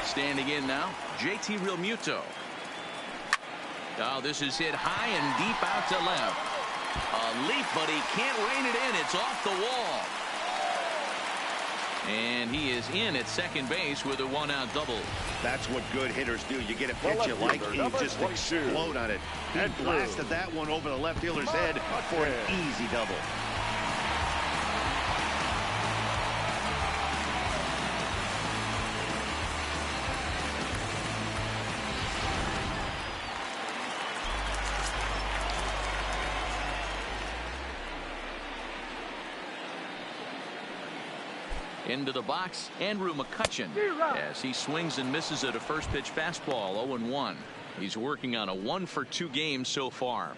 Standing in now, JT Realmuto. Oh, this is hit high and deep out to left. A leap, but he can't rein it in. It's off the wall. And he is in at second base with a 1-out double. That's what good hitters do. You get a pitch you like, and you just explode on it. He blasted that one over the left fielder's head for an easy double. Into the box, Andrew McCutchen, as he swings and misses at a first pitch fastball. 0-1. He's working on a 1 for 2 game so far.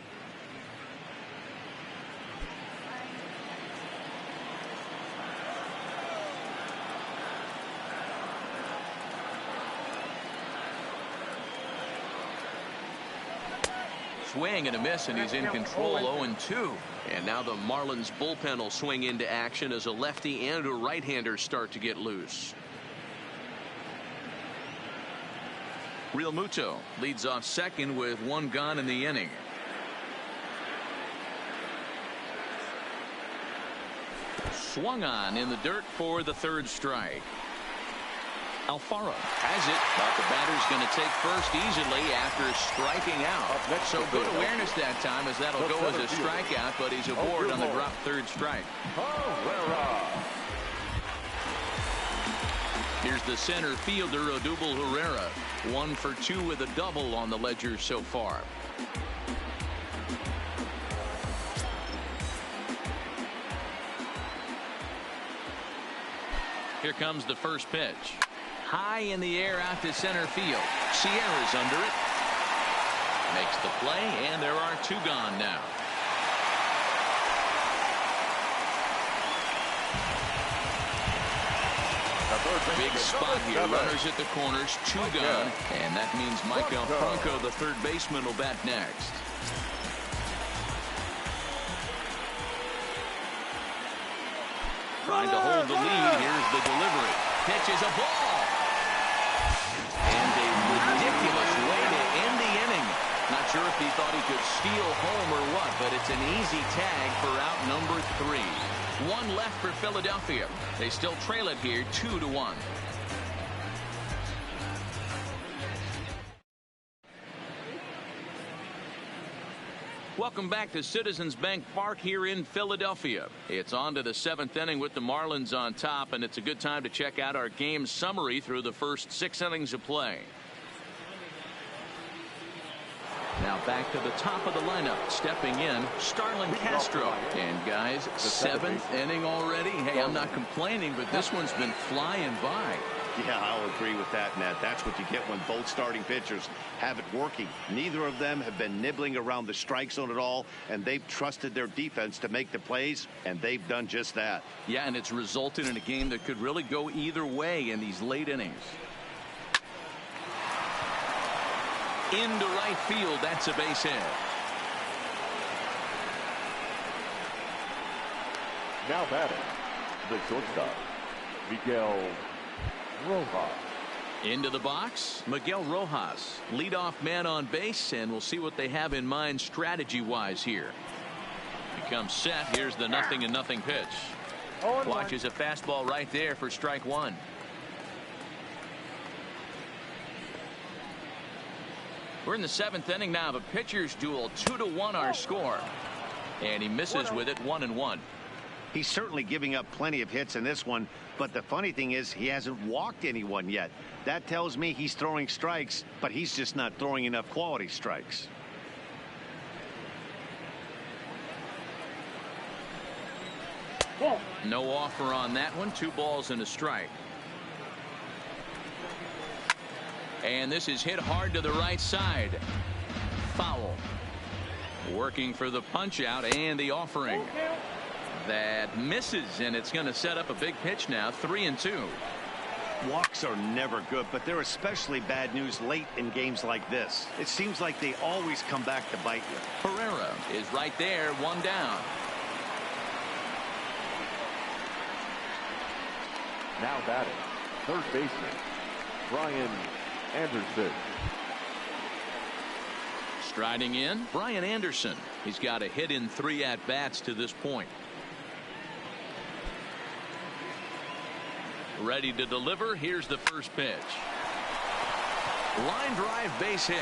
Swing and a miss, and he's in control. 0-2. And now the Marlins bullpen will swing into action as a lefty and a right-hander start to get loose. Real Muto leads off second with one gone in the inning. Swung on in the dirt for the third strike. Alfaro has it, but the batter's going to take first easily after striking out. So good awareness that time, as that'll go as a strikeout, but he's aboard on the drop third strike. Here's the center fielder, Odubel Herrera. 1 for 2 with a double on the ledger so far. Here comes the first pitch. High in the air out to center field. Sierra's under it. Makes the play, and there are 2 gone now. Big spot here. Runners at the corners, 2 gone, and that means Michael Franco, the third baseman, will bat next. Trying to hold the lead. Here's the delivery. Pitch is a ball. And a ridiculous way to end the inning. Not sure if he thought he could steal home or what, but it's an easy tag for out number 3. 1 left for Philadelphia. They still trail it here 2-1. Welcome back to Citizens Bank Park here in Philadelphia. It's on to the 7th inning with the Marlins on top, and it's a good time to check out our game summary through the first 6 innings of play. Now back to the top of the lineup. Stepping in, Starlin Castro. And guys, 7th inning already. Hey, I'm not complaining, but this one's been flying by. Yeah, I'll agree with that, Nat. That's what you get when both starting pitchers have it working. Neither of them have been nibbling around the strike zone at all, and they've trusted their defense to make the plays, and they've done just that. Yeah, and it's resulted in a game that could really go either way in these late innings. Into right field, that's a base hit. Now batting, the shortstop, Miguel Rojas. Into the box, Miguel Rojas, leadoff man on base, and we'll see what they have in mind strategy-wise here. He comes set. Here's the 0-0 pitch. Watches a fastball right there for strike 1. We're in the 7th inning now of a pitcher's duel. 2-1 our score. And he misses with it, 1-1. He's certainly giving up plenty of hits in this one, but the funny thing is he hasn't walked anyone yet. That tells me he's throwing strikes, but he's just not throwing enough quality strikes. No offer on that one. 2 balls and a strike. And this is hit hard to the right side. Foul. Working for the punch out and the offering. That misses, and it's going to set up a big pitch now. 3-2. Walks are never good, but they're especially bad news late in games like this. It seems like they always come back to bite you. Herrera is right there, 1 down. Now batting, third baseman, Brian Anderson. Striding in, Brian Anderson. He's got a hit in 3 at-bats to this point. Ready to deliver. Here's the first pitch. Line drive, base hit.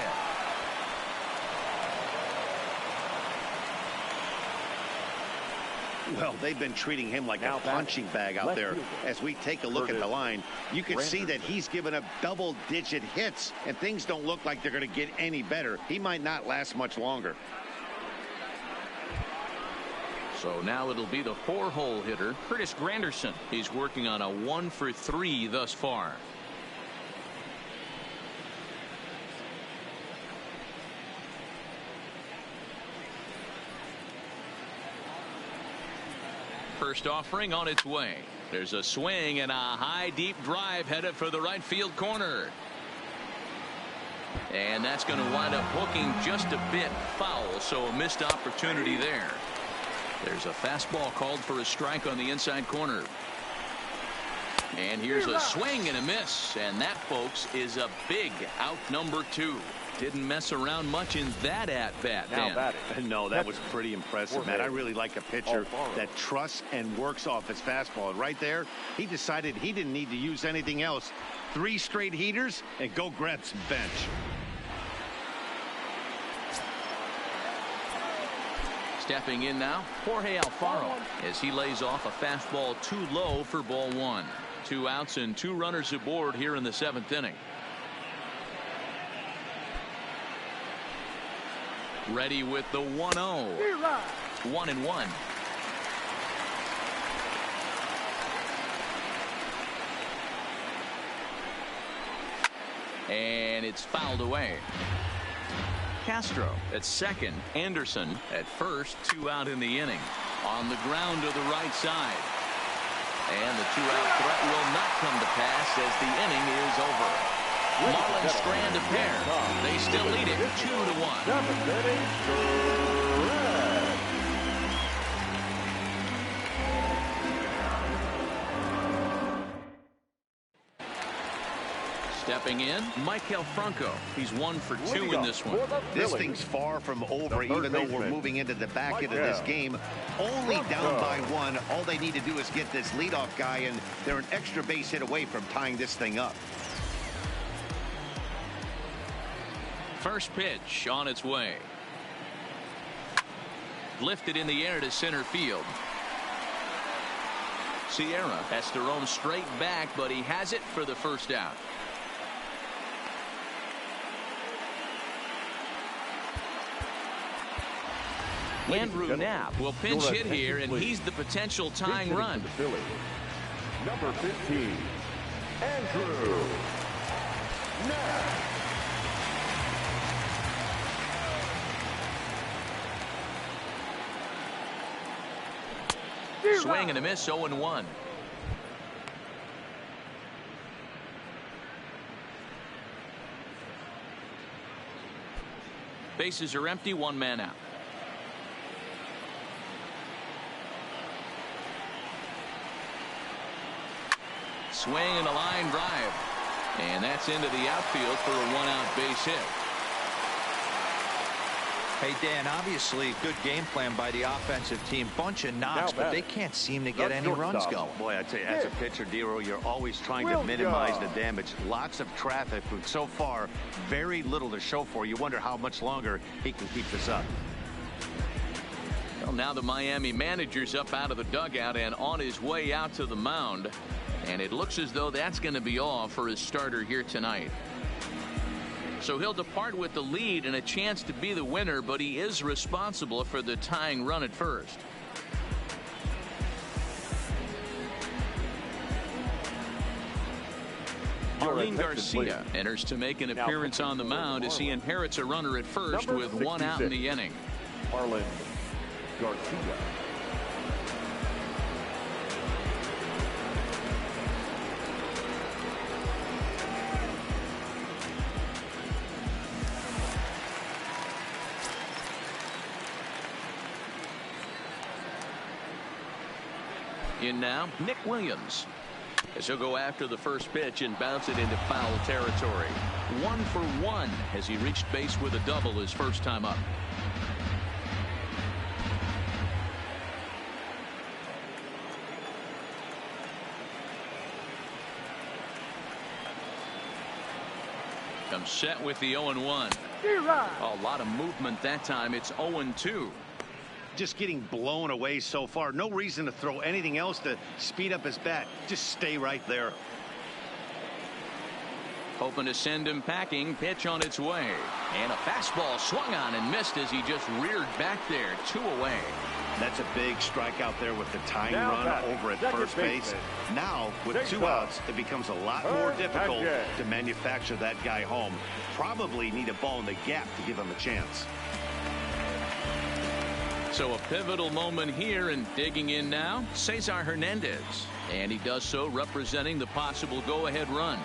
Well, they've been treating him like a punching bag out there. As we take a look at the line, you can see that he's given up double-digit hits, and things don't look like they're going to get any better. He might not last much longer. So now it'll be the 4-hole hitter, Curtis Granderson. He's working on a 1 for 3 thus far. First offering on its way. There's a swing and a high deep drive headed for the right field corner. And that's going to wind up hooking just a bit foul, so a missed opportunity there. There's a fastball called for a strike on the inside corner. And here's a swing and a miss. And that, folks, is a big out number 2. Didn't mess around much in that at-bat, Dan. No, that was pretty impressive, Matt. I really like a pitcher that trusts and works off his fastball. And right there, he decided he didn't need to use anything else. 3 straight heaters and go grab some bench. Stepping in now, Jorge Alfaro, as he lays off a fastball too low for ball 1. 2 outs and 2 runners aboard here in the 7th inning. Ready with the 1-0. 1-1. And it's fouled away. Castro at second, Anderson at first, 2 out in the inning. On the ground to the right side. And the 2-out threat will not come to pass as the inning is over. Marlins strand a pair. They still lead it 2-1. Stepping in, Maikel Franco. He's 1 for 2 in this one. This thing's far from over, even though we're moving into the back end of this game. Only down by 1. All they need to do is get this leadoff guy, and they're an extra base hit away from tying this thing up. First pitch on its way. Lifted in the air to center field. Sierra has to roam straight back, but he has it for the first out. Andrew Knapp will pinch hit here, and he's the potential tying run. Number 15, Andrew Knapp. Swing and a miss, 0-1. Bases are empty, 1 man out. Swing and a line drive. And that's into the outfield for a 1-out base hit. Hey, Dan, obviously good game plan by the offensive team. Bunch of knocks, but they can't seem to get any runs going. Boy, I tell you, as a pitcher, Dero, you're always trying to minimize the damage. Lots of traffic, but so far, very little to show for. You wonder how much longer he can keep this up. Well, now the Miami manager's up out of the dugout and on his way out to the mound. And it looks as though that's going to be all for his starter here tonight. So he'll depart with the lead and a chance to be the winner, but he is responsible for the tying run at first. Marlins Garcia enters to make an appearance on the mound as he inherits a runner at first with 1 out in the inning. Marlins Garcia. In now, Nick Williams, as he'll go after the first pitch and bounce it into foul territory. 1 for 1 as he reached base with a double his first time up. Comes set with the 0-1. A lot of movement that time. It's 0-2. Just getting blown away so far. No reason to throw anything else to speed up his bat. Just stay right there. Hoping to send him packing. Pitch on its way. And a fastball swung on and missed as he just reared back there. 2 away. That's a big strikeout there with the tying run over at first base. Now, with 2 outs, it becomes a lot more difficult to manufacture that guy home. Probably need a ball in the gap to give him a chance. So a pivotal moment here, and digging in now, Cesar Hernandez. And he does so representing the possible go-ahead run.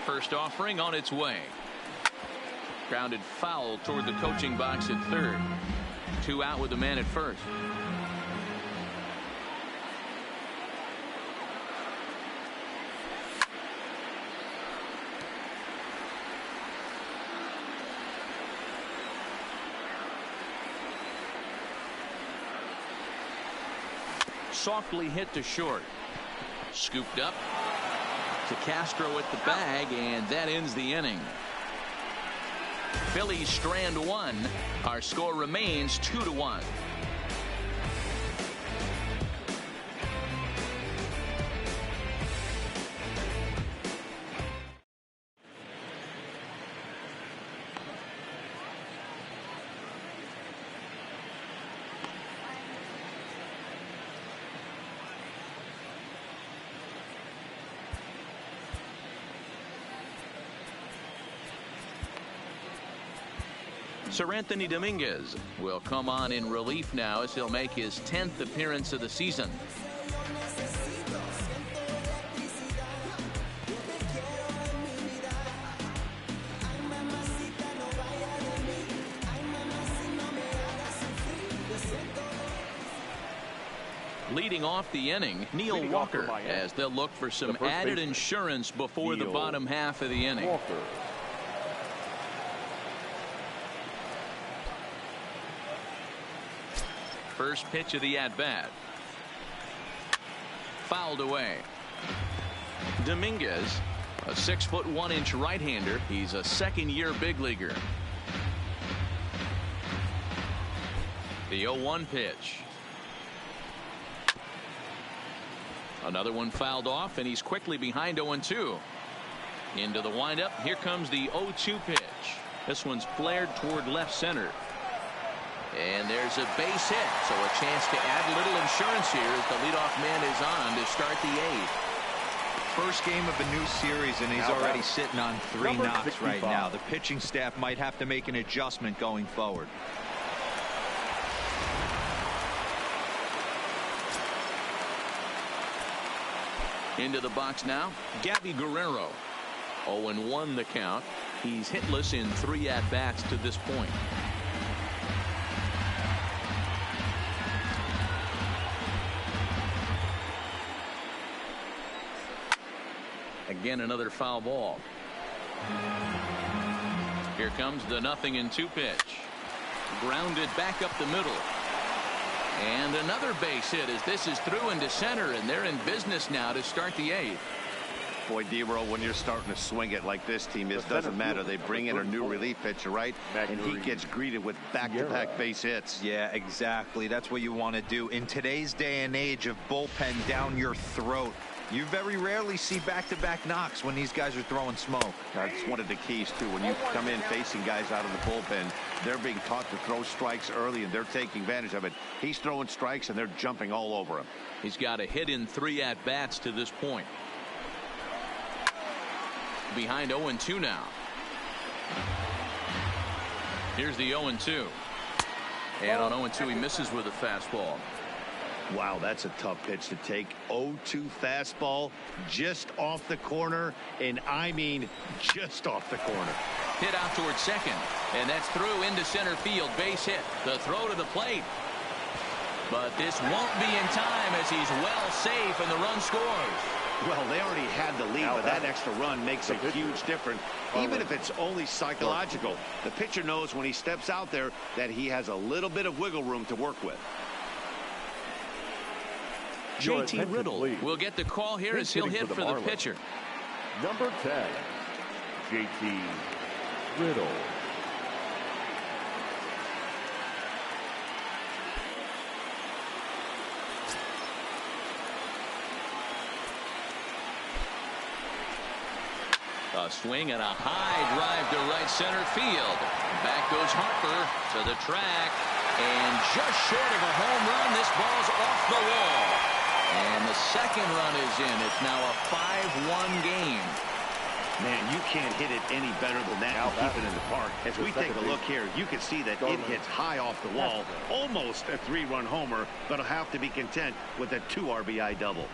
First offering on its way. Grounded foul toward the coaching box at third. 2 out with the man at first. Softly hit to short. Scooped up to Castro at the bag, and that ends the inning. Phillies strand one. Our score remains 2-1. Anthony Dominguez will come on in relief now as he'll make his 10th appearance of the season. Leading off the inning, Neil Walker, as they'll look for some added insurance before the bottom half of the inning. Walker. First pitch of the at-bat. Fouled away. Dominguez, a 6'1" right-hander. He's a second-year big leaguer. The 0-1 pitch. Another one fouled off, and he's quickly behind 0-2. Into the windup. Here comes the 0-2 pitch. This one's flared toward left center. And there's a base hit, so a chance to add a little insurance here as the leadoff man is on to start the 8th. First game of a new series, and he's already sitting on 3 knocks right now. The pitching staff might have to make an adjustment going forward. Into the box now, Gabby Guerrero. 0-1 the count. He's hitless in 3 at-bats to this point. Again, another foul ball. Here comes the 0-2 pitch. Grounded back up the middle. And another base hit as this is through into center, and they're in business now to start the 8th. Boy, D-Roll, when you're starting to swing it like this team is, doesn't matter. They bring in a new relief pitcher, right? And he gets greeted with back-to-back base hits. Yeah, exactly. That's what you want to do. In today's day and age of bullpen down your throat, you very rarely see back-to-back knocks when these guys are throwing smoke. That's one of the keys, too. When you come in facing guys out of the bullpen, they're being taught to throw strikes early, and they're taking advantage of it. He's throwing strikes, and they're jumping all over him. He's got a hit in 3 at-bats to this point. Behind 0-2 now. Here's the 0-2. And on 0-2, he misses with a fastball. Wow, that's a tough pitch to take. 0-2 fastball just off the corner, and I mean just off the corner. Hit out towards second, and that's through into center field. Base hit. The throw to the plate. But this won't be in time as he's well safe and the run scores. Well, they already had the lead, but that extra run makes a huge difference. Even if it's only psychological, the pitcher knows when he steps out there that he has a little bit of wiggle room to work with. JT Riddle will get the call here as he'll hit for the pitcher. Number 10, JT Riddle. A swing and a high drive to right center field. Back goes Harper to the track, and just short of a home run, this ball's off the wall. And the second run is in. It's now a 5-1 game. Man, you can't hit it any better than that and keep it in the park. As we take a look here, you can see that it hits high off the wall. Almost a 3-run homer, but he'll have to be content with a 2 RBI double.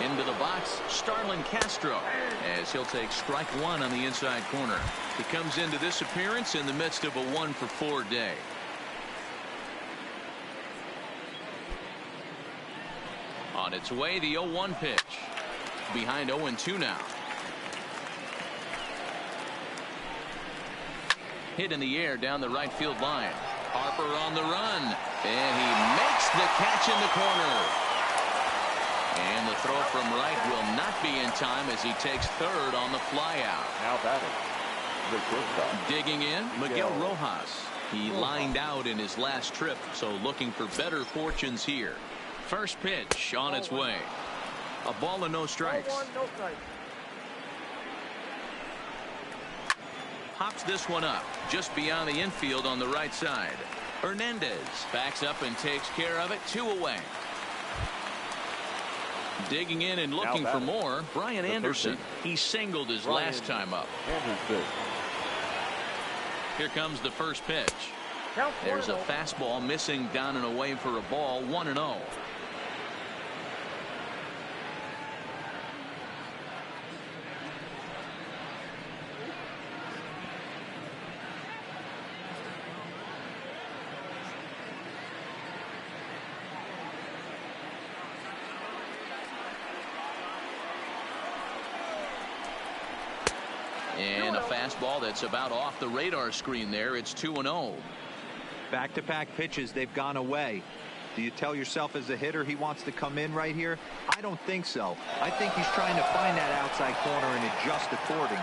Into the box, Starlin Castro, as he'll take strike 1 on the inside corner. He comes into this appearance in the midst of a 1-for-4 day. On its way, the 0-1 pitch. Behind 0-2 now. Hit in the air down the right field line. Harper on the run, and he makes the catch in the corner. And the throw from right will not be in time as he takes third on the flyout. Now batting, the shortstop. Digging in, Miguel Rojas. He lined out in his last trip, so looking for better fortunes here. First pitch on its way. A ball and no strikes. No strikes. Pops this one up just beyond the infield on the right side. Hernandez backs up and takes care of it. 2 away. Digging in and looking for more, Brian Anderson. He singled his last time up. Anderson. Here comes the first pitch. There's a fastball missing down and away for a ball. 1-0. And a fastball that's about off the radar screen there. It's 2-0. Back-to-back pitches, they've gone away. Do you tell yourself as a hitter he wants to come in right here? I don't think so. I think he's trying to find that outside corner and adjust accordingly.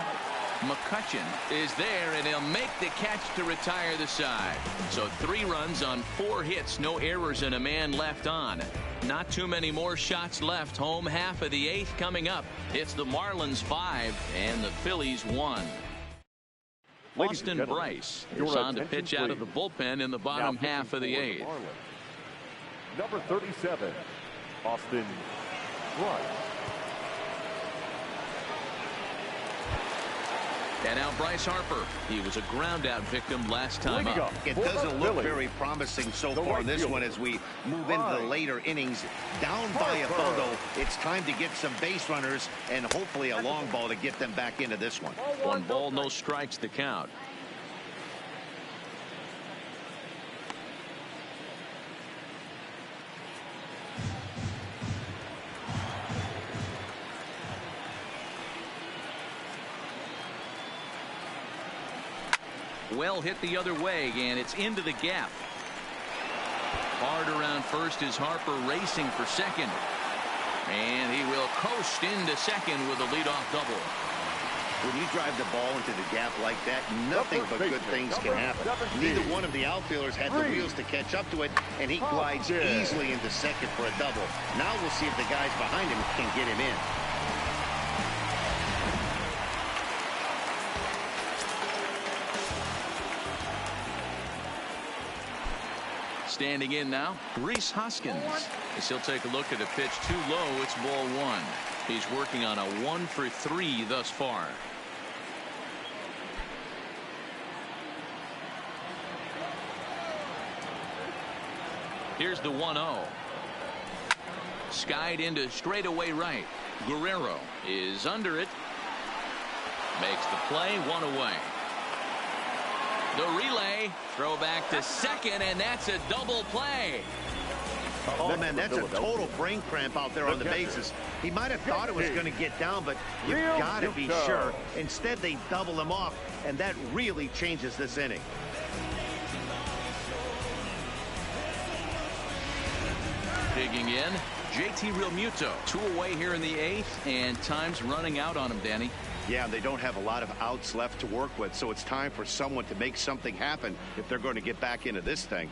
McCutchen is there, and he'll make the catch to retire the side. So 3 runs on 4 hits, no errors, and a man left on. Not too many more shots left. Home half of the 8th coming up. It's the Marlins 5 and the Phillies 1. Austin Bryce is on to pitch out of the bullpen in the bottom half of the 8th. Number 37, Austin Bryce. And now Bryce Harper. He was a ground out victim last time up. It doesn't look very promising so far in this one as we move into the later innings. Down by a bundle, it's time to get some base runners and hopefully a long ball to get them back into this one. 1 ball, no strikes to count. Well hit the other way, and it's into the gap. Hard around first is Harper racing for second. And he will coast into second with a leadoff double. When you drive the ball into the gap like that, nothing but good things can happen. Neither one of the outfielders had the wheels to catch up to it, and he glides easily into second for a double. Now we'll see if the guys behind him can get him in. Standing in now, Rhys Hoskins. As he'll take a look at a pitch too low, it's ball 1. He's working on a 1 for 3 thus far. Here's the 1-0. Skied into straightaway right. Guerrero is under it. Makes the play, 1 away. The relay, throw back to second, and that's a double play. Oh, man, that's a total brain cramp out there on the bases. He might have thought it was going to get down, but you've got to be sure. Instead, they double him off, and that really changes this inning. Digging in, JT Realmuto. 2 away here in the 8th, and time's running out on him, Danny. Yeah, they don't have a lot of outs left to work with, so it's time for someone to make something happen if they're going to get back into this thing.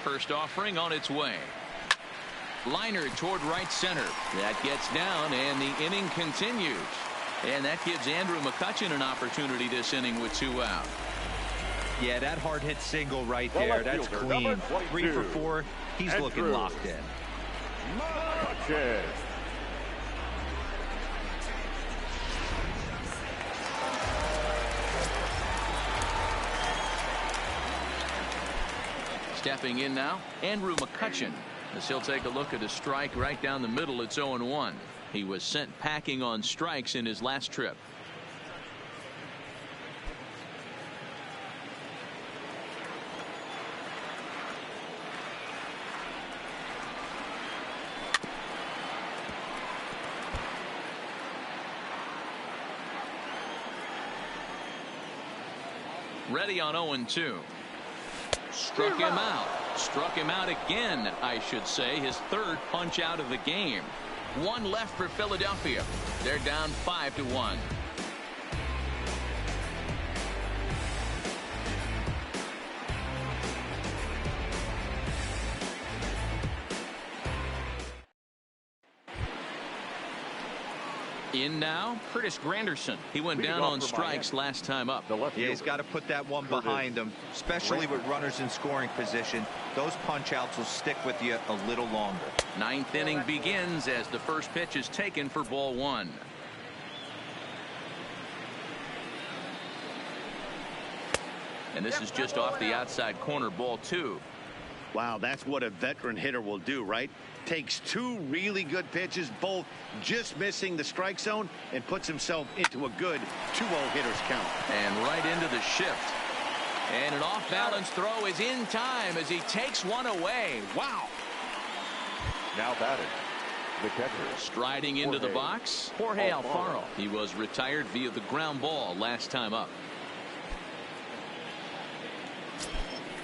First offering on its way. Liner toward right center. That gets down, and the inning continues. And that gives Andrew McCutchen an opportunity this inning with 2 out. Yeah, that hard hit single right there. That's clean. 3 for 4. He's looking locked in. McCutchen. Stepping in now, Andrew McCutchen. As he'll take a look at a strike right down the middle. It's 0-1. He was sent packing on strikes in his last trip. Ready on 0-2. Struck him out. Struck him out again, I should say. His third punch out of the game. One left for Philadelphia. They're down 5-1. In now, Curtis Granderson. He went down on strikes last time up. Yeah, he's got to put that one behind him, especially with runners in scoring position. Those punch-outs will stick with you a little longer. Ninth inning begins as the first pitch is taken for ball one. And this is just off the outside corner, ball two. Wow, that's what a veteran hitter will do, right? Takes two really good pitches, both just missing the strike zone, and puts himself into a good 2-0 hitter's count. And right into the shift. And an off-balance throw is in time as he takes one away. Wow. Now batting, the catcher. Striding into the box, Jorge Alfaro. He was retired via the ground ball last time up.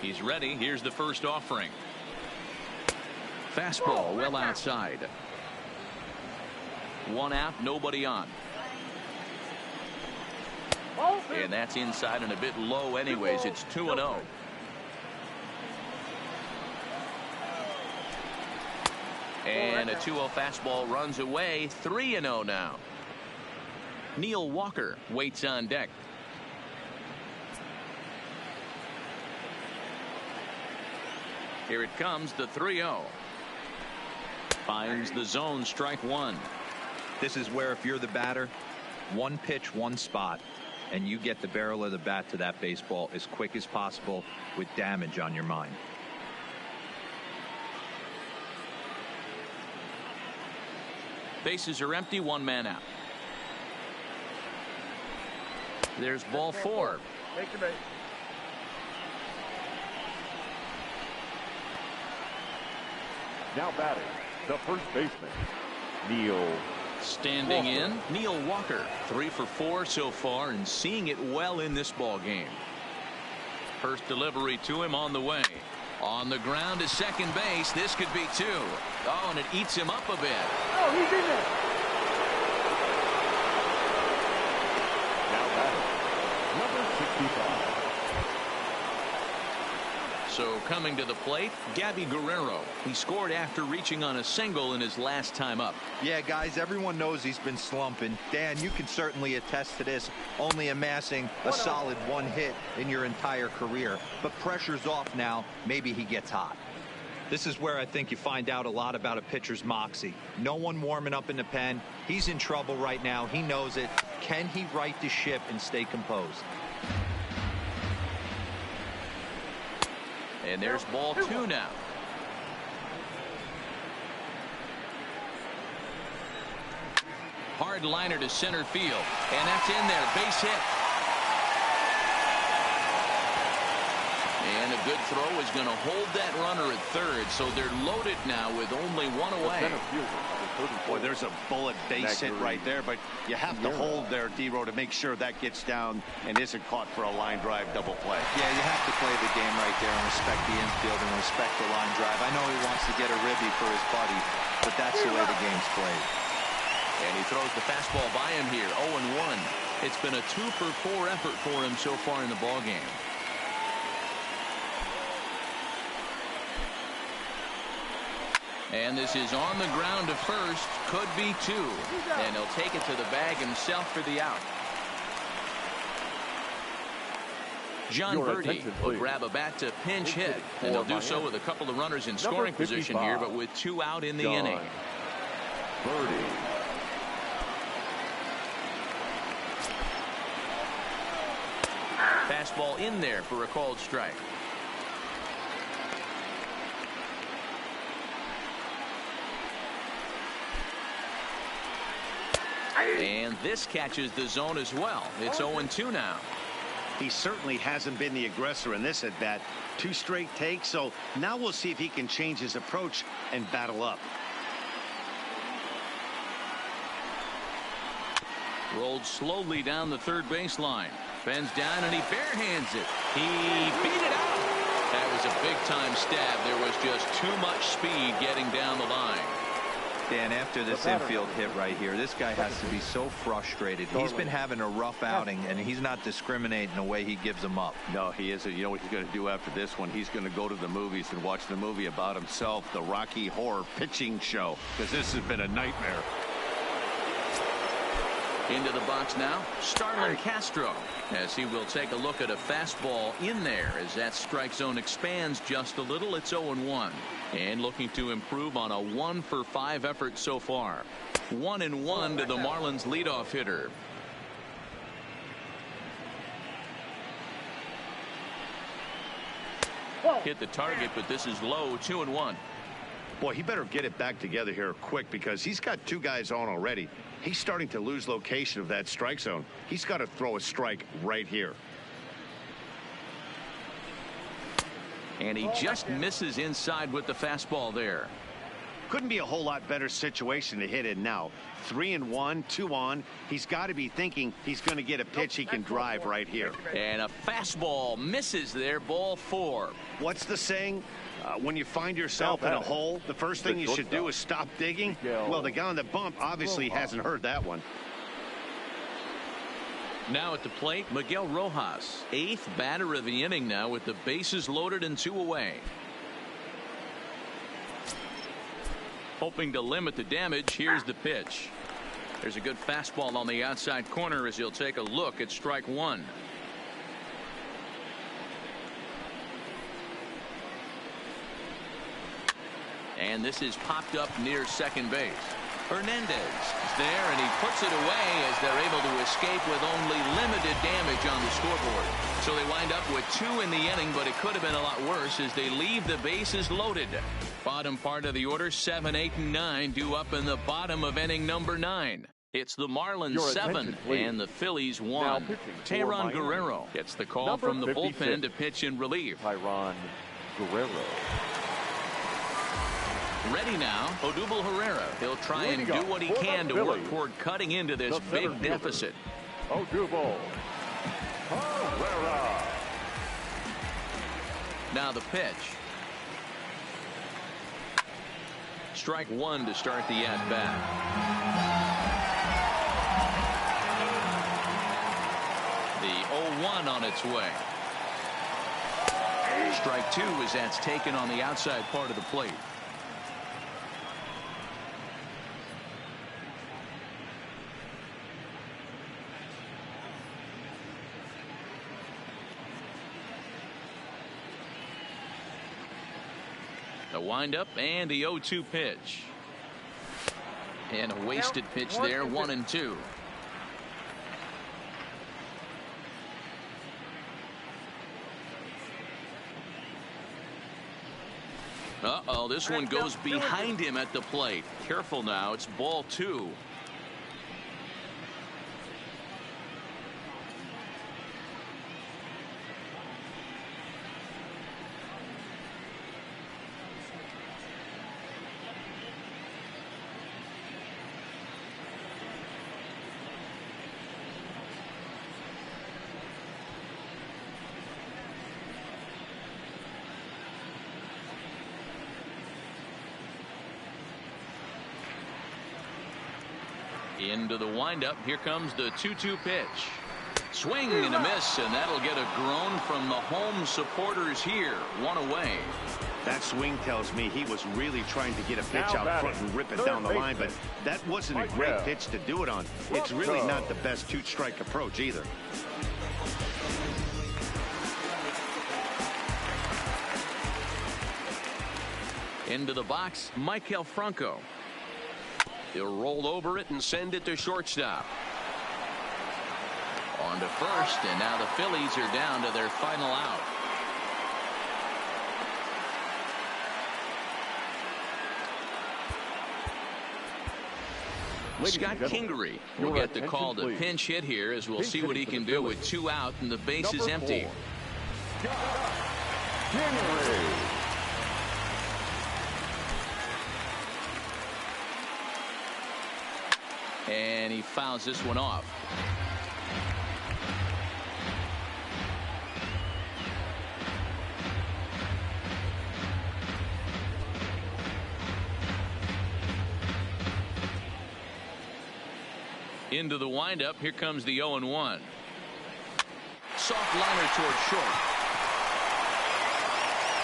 He's ready. Here's the first offering. Fastball well outside. One out, nobody on. And that's inside and a bit low anyways. It's 2-0. And a 2-0 fastball runs away. 3-0 now. Neil Walker waits on deck. Here it comes, the 3-0. Finds the zone, strike one. This is where if you're the batter, one pitch, one spot, and you get the barrel of the bat to that baseball as quick as possible with damage on your mind. Bases are empty, one man out. There's ball four. Take the bait. Now batting, the first baseman, Neil. Standing in, Neil Walker. 3 for 4 so far and seeing it well in this ball game. First delivery to him on the way. On the ground to second base. This could be two. Oh, and it eats him up a bit. Oh, he's in there. Now batting, number 65. So coming to the plate, Gabby Guerrero. He scored after reaching on a single in his last time up. Yeah, guys, everyone knows he's been slumping. Dan, you can certainly attest to this, only amassing a solid one hit in your entire career. But pressure's off now. Maybe he gets hot. This is where I think you find out a lot about a pitcher's moxie. No one warming up in the pen. He's in trouble right now. He knows it. Can he right the ship and stay composed? And there's ball two now. Hard liner to center field. And that's in there. Base hit. And a good throw is going to hold that runner at third. So they're loaded now with only one away. Boy, there's a bullet base hit right there, but you have to hold there, D-Row, to make sure that gets down and isn't caught for a line drive double play. Yeah, you have to play the game right there and respect the infield and respect the line drive. I know he wants to get a ribby for his buddy, but that's the way the game's played. And he throws the fastball by him here, 0-1. It's been a 2 for 4 effort for him so far in the ball game. And this is on the ground to first. Could be two. And he'll take it to the bag himself for the out. John Verdi will grab a bat to pinch hit. And he'll do so with a couple of runners in scoring position here, but with 2 out in the inning. Verdi. Fastball in there for a called strike. And this catches the zone as well. It's 0-2 now. He certainly hasn't been the aggressor in this at bat. 2 straight takes, so now we'll see if he can change his approach and battle up. Rolled slowly down the third baseline. Bends down and he barehands it. He beat it out. That was a big-time stab. There was just too much speed getting down the line. Dan, after this infield hit right here, this guy has to be so frustrated. He's been having a rough outing, and he's not discriminating the way he gives them up. No, he isn't. You know what he's going to do after this one? He's going to go to the movies and watch the movie about himself, the Rocky Horror Pitching Show, because this has been a nightmare. Into the box now, Starlin Castro, as he will take a look at a fastball in there as that strike zone expands just a little. It's 0-1 and looking to improve on a 1-for-5 effort so far. 1-1 to the Marlins leadoff hitter. Hit the target, but this is low. 2-1. Boy, he better get it back together here quick because he's got two guys on already. He's starting to lose location of that strike zone. He's got to throw a strike right here. And he just misses inside with the fastball there. Couldn't be a whole lot better situation to hit in now. 3-1, 2 on. He's got to be thinking he's going to get a pitch he can drive right here. And a fastball misses there. Ball 4. What's the saying? When you find yourself in a hole, the first thing you should do is stop digging. Well, the guy on the bump obviously hasn't heard that one. Now at the plate, Miguel Rojas, 8th batter of the inning now with the bases loaded and 2 away. Hoping to limit the damage, here's the pitch. There's a good fastball on the outside corner as he'll take a look at strike 1. And this is popped up near second base. Hernandez is there, and he puts it away as they're able to escape with only limited damage on the scoreboard. So they wind up with 2 in the inning, but it could have been a lot worse as they leave the bases loaded. Bottom part of the order, 7, 8, and 9 due up in the bottom of inning number 9. It's the Marlins 7 and the Phillies 1. Tayron Guerrero gets the call from the bullpen to pitch in relief. Tayron Guerrero. Ready now, Odubel Herrera. He'll try and do what he can to work toward cutting into this big deficit. Odubel Herrera. Now the pitch. Strike 1 to start the at-bat. The 0-1 on its way. Strike 2 as that's taken on the outside part of the plate. The windup and the 0-2 pitch. And a wasted pitch there, 1-2. Uh-oh, this one goes behind him at the plate. Careful now, it's ball 2. Into the windup. Here comes the 2-2 pitch. Swing and a miss, and that'll get a groan from the home supporters here. 1 away. That swing tells me he was really trying to get a pitch out front and rip it down the line, but that wasn't a great pitch to do it on. It's really not the best 2-strike approach either. Into the box, Maikel Franco. He'll roll over it and send it to shortstop. On to first, and now the Phillies are down to their final out. Scott Kingery will get the call to pinch hit here as we'll see what he can do with 2 out and the base is empty. And he fouls this one off. Into the windup. Here comes the 0-1. Soft liner toward short.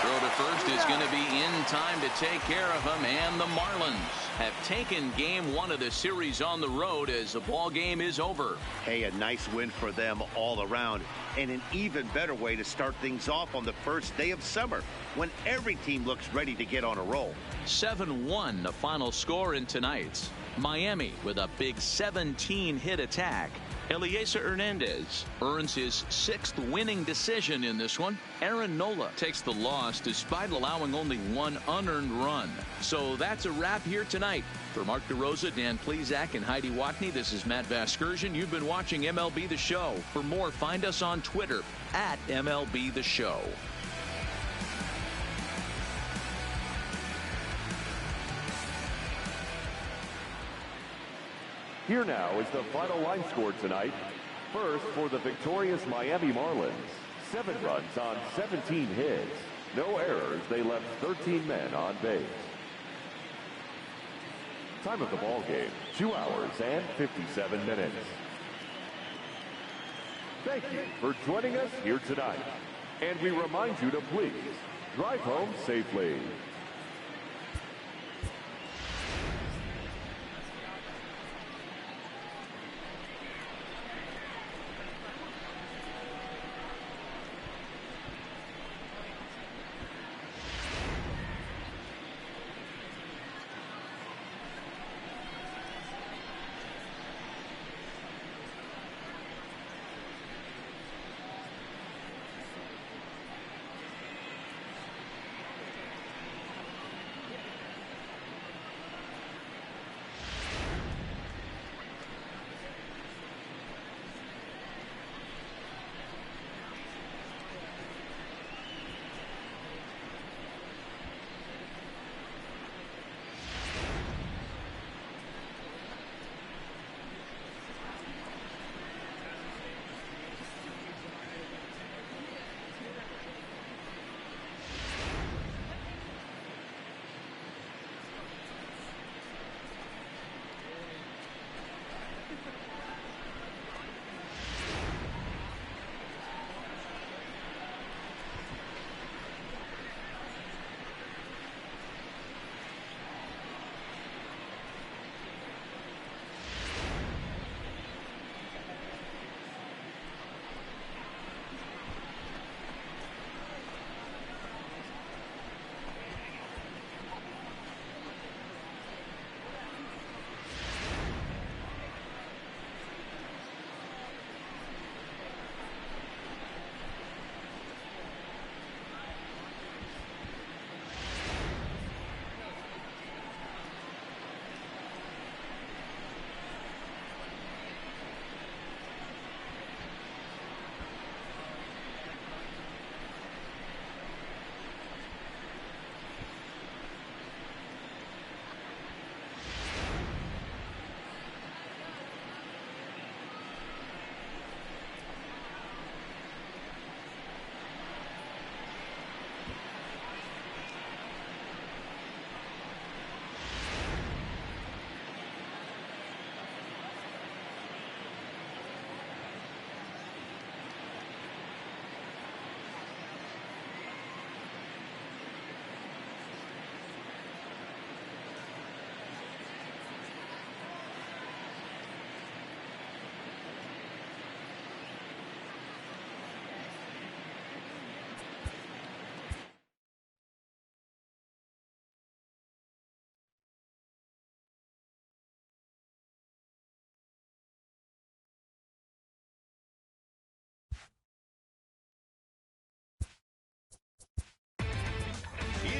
Throw to first is going to be in time to take care of him, and the Marlins have taken game one of the series on the road as the ball game is over. Hey, a nice win for them all around, and an even better way to start things off on the first day of summer when every team looks ready to get on a roll. 7-1 the final score in tonight's. Miami with a big 17-hit attack. Elieser Hernandez earns his 6th winning decision in this one. Aaron Nola takes the loss despite allowing only 1 unearned run. So that's a wrap here tonight. For Mark DeRosa, Dan Plezak, and Heidi Watney, this is Matt Vasgersian. You've been watching MLB The Show. For more, find us on Twitter at MLB The Show. Here now is the final line score tonight. First, for the victorious Miami Marlins, 7 runs on 17 hits. No errors. They left 13 men on base. Time of the ball game, 2 hours and 57 minutes. Thank you for joining us here tonight. And we remind you to please drive home safely.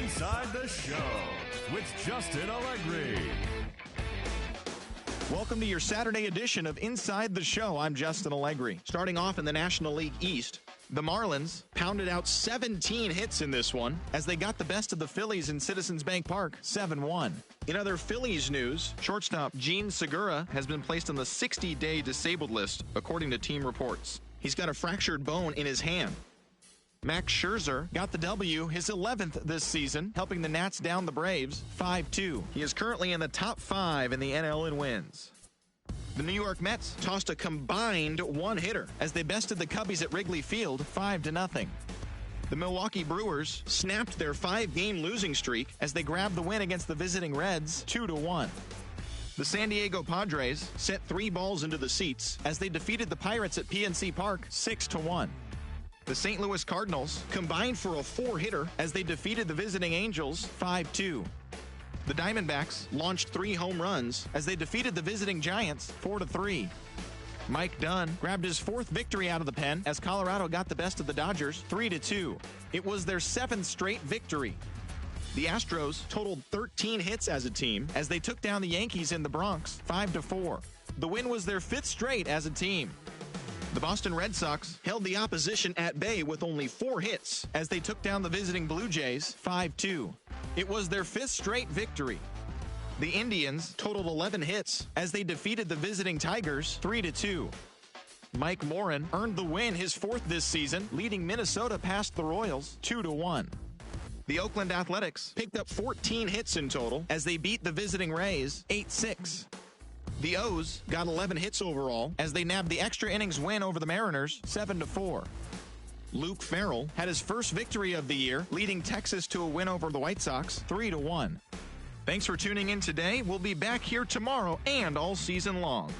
Inside the Show with Justin Allegri. Welcome to your Saturday edition of Inside the Show. I'm Justin Allegri. Starting off in the National League East, the Marlins pounded out 17 hits in this one as they got the best of the Phillies in Citizens Bank Park, 7-1. In other Phillies news, shortstop Gene Segura has been placed on the 60-day disabled list, according to team reports. He's got a fractured bone in his hand. Max Scherzer got the W, his 11th this season, helping the Nats down the Braves 5-2. He is currently in the top 5 in the NL in wins. The New York Mets tossed a combined one-hitter as they bested the Cubbies at Wrigley Field 5-0. The Milwaukee Brewers snapped their 5-game losing streak as they grabbed the win against the visiting Reds 2-1. The San Diego Padres sent 3 balls into the seats as they defeated the Pirates at PNC Park 6-1. The St. Louis Cardinals combined for a 4-hitter as they defeated the visiting Angels 5-2. The Diamondbacks launched 3 home runs as they defeated the visiting Giants 4-3. Mike Dunn grabbed his 4th victory out of the pen as Colorado got the best of the Dodgers 3-2. It was their 7th straight victory. The Astros totaled 13 hits as a team as they took down the Yankees in the Bronx 5-4. The win was their 5th straight as a team. The Boston Red Sox held the opposition at bay with only 4 hits as they took down the visiting Blue Jays 5-2. It was their 5th straight victory. The Indians totaled 11 hits as they defeated the visiting Tigers 3-2. Mike Morin earned the win, his 4th this season, leading Minnesota past the Royals 2-1. The Oakland Athletics picked up 14 hits in total as they beat the visiting Rays 8-6. The O's got 11 hits overall as they nabbed the extra innings win over the Mariners 7-4. Luke Farrell had his first victory of the year, leading Texas to a win over the White Sox 3-1. Thanks for tuning in today. We'll be back here tomorrow and all season long.